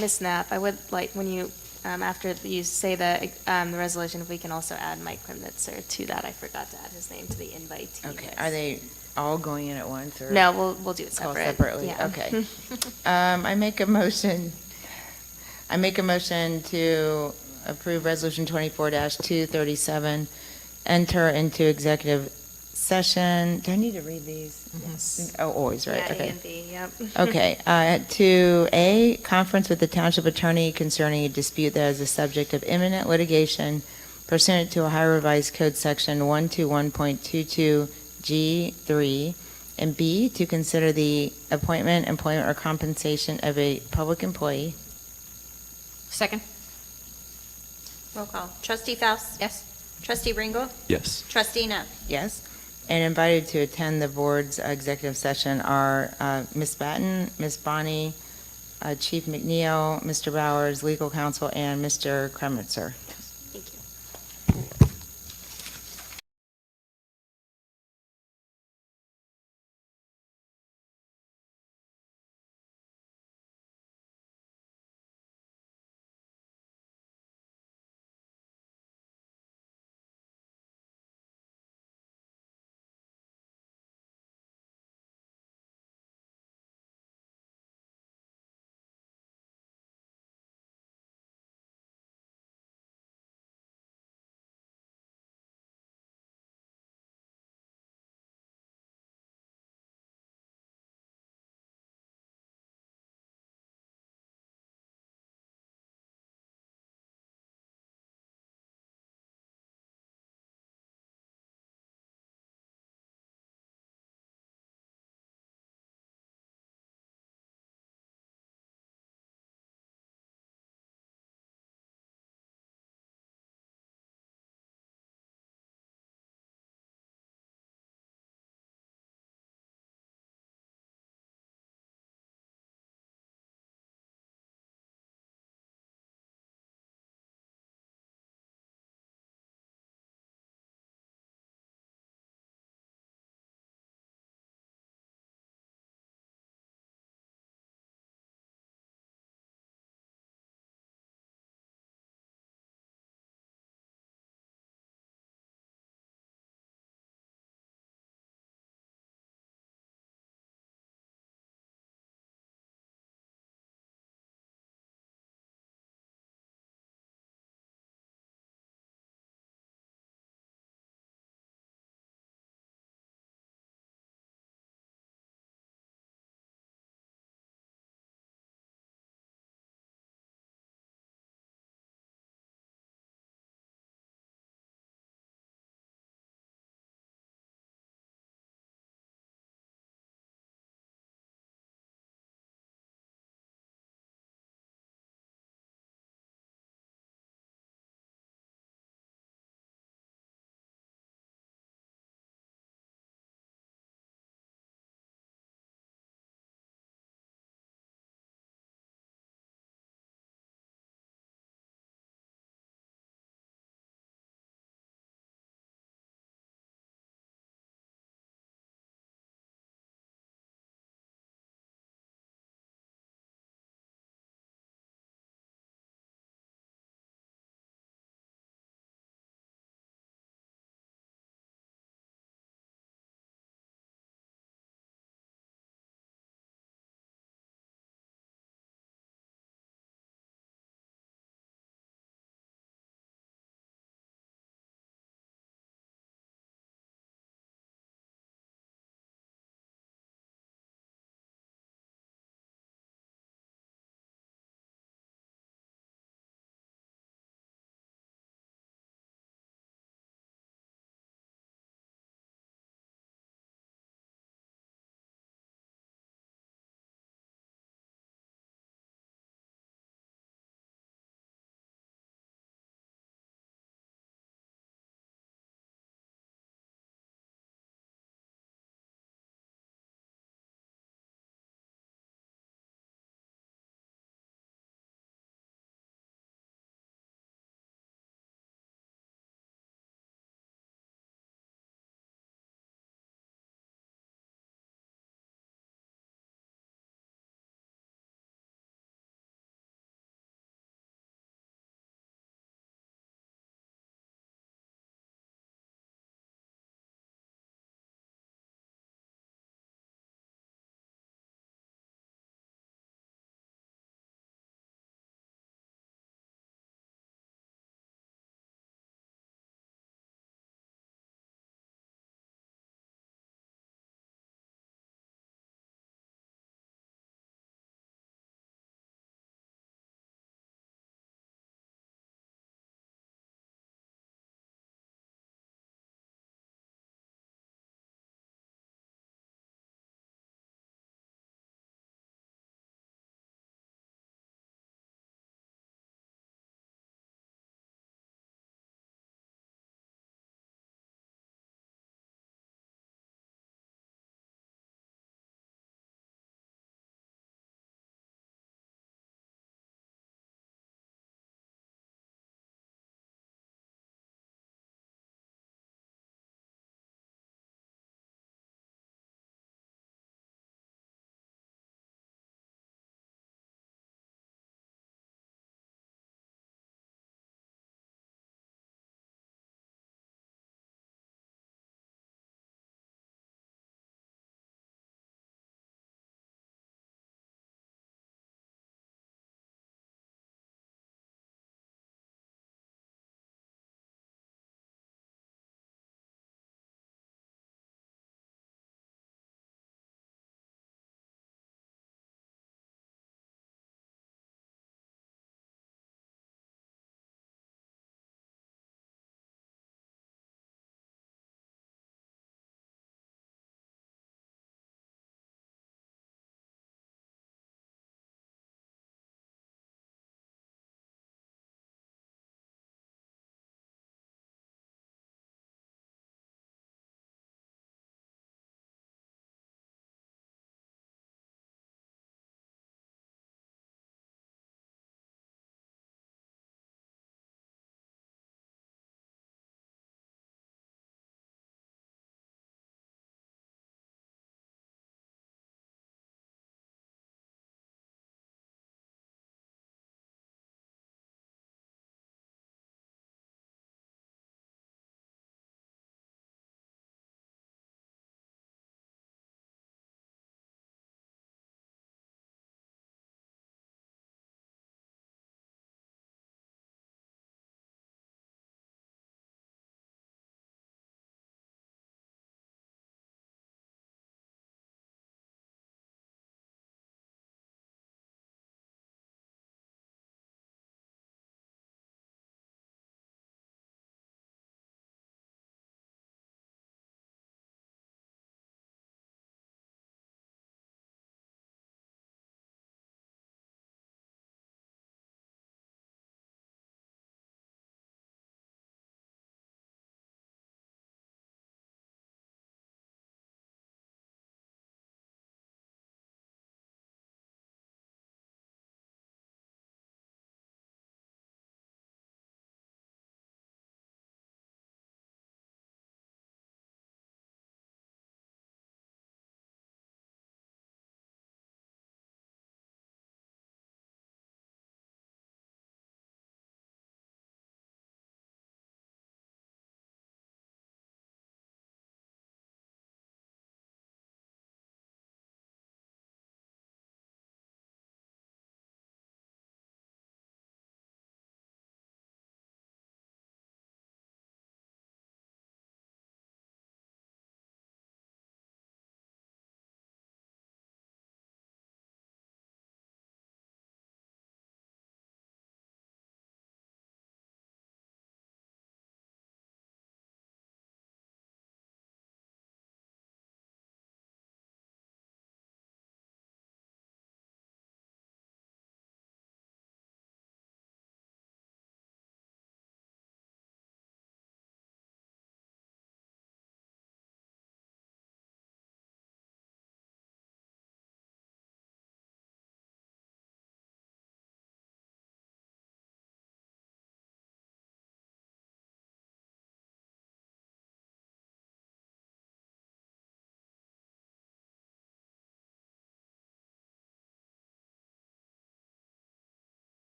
Ms. Knapp, I would like, when you, after you say the resolution, if we can also add Mike Krimnitzer to that. I forgot to add his name to the invite. Okay, are they all going in at once, or? No, we'll do it All separate. separately, Yeah. okay. I make a motion to approve Resolution 24-237, enter into executive session. Do I need to read these? Yes. Oh, always, right, Yeah, A okay. and B, yep. Okay, to A, conference with the township attorney concerning a dispute that is the subject of imminent litigation pursuant to Ohio Revised Code Section 121.22G3, and B, to consider the appointment, employment, or compensation of a public employee. Second? Roll call. Trustee Faust? Yes? Trustee Ringle? Yes. Trustee Knapp? Yes. And invited to attend the board's executive session are Ms. Batten, Ms. Bonnie, Chief McNeil, Mr. Bowers, legal counsel, and Mr. Kremitzer. Thank you.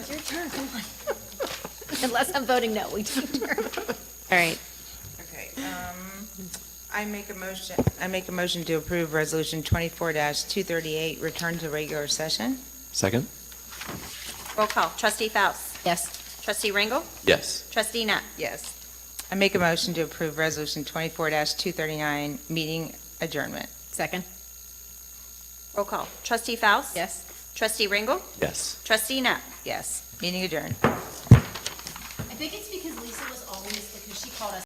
It's your turn, come on. Unless I'm voting no, we take turns. All right. Okay, I make a motion to approve Resolution 24-238, return to regular session. Second? Roll call. Trustee Faust. Yes. Trustee Ringle. Yes. Trustee Net. Yes. I make a motion to approve Resolution 24-239, meeting adjournment. Second? Roll call. Trustee Faust. Yes. Trustee Ringle. Yes. Trustee Net. Yes. Meeting adjourned. I think it's because Lisa was always, because she called us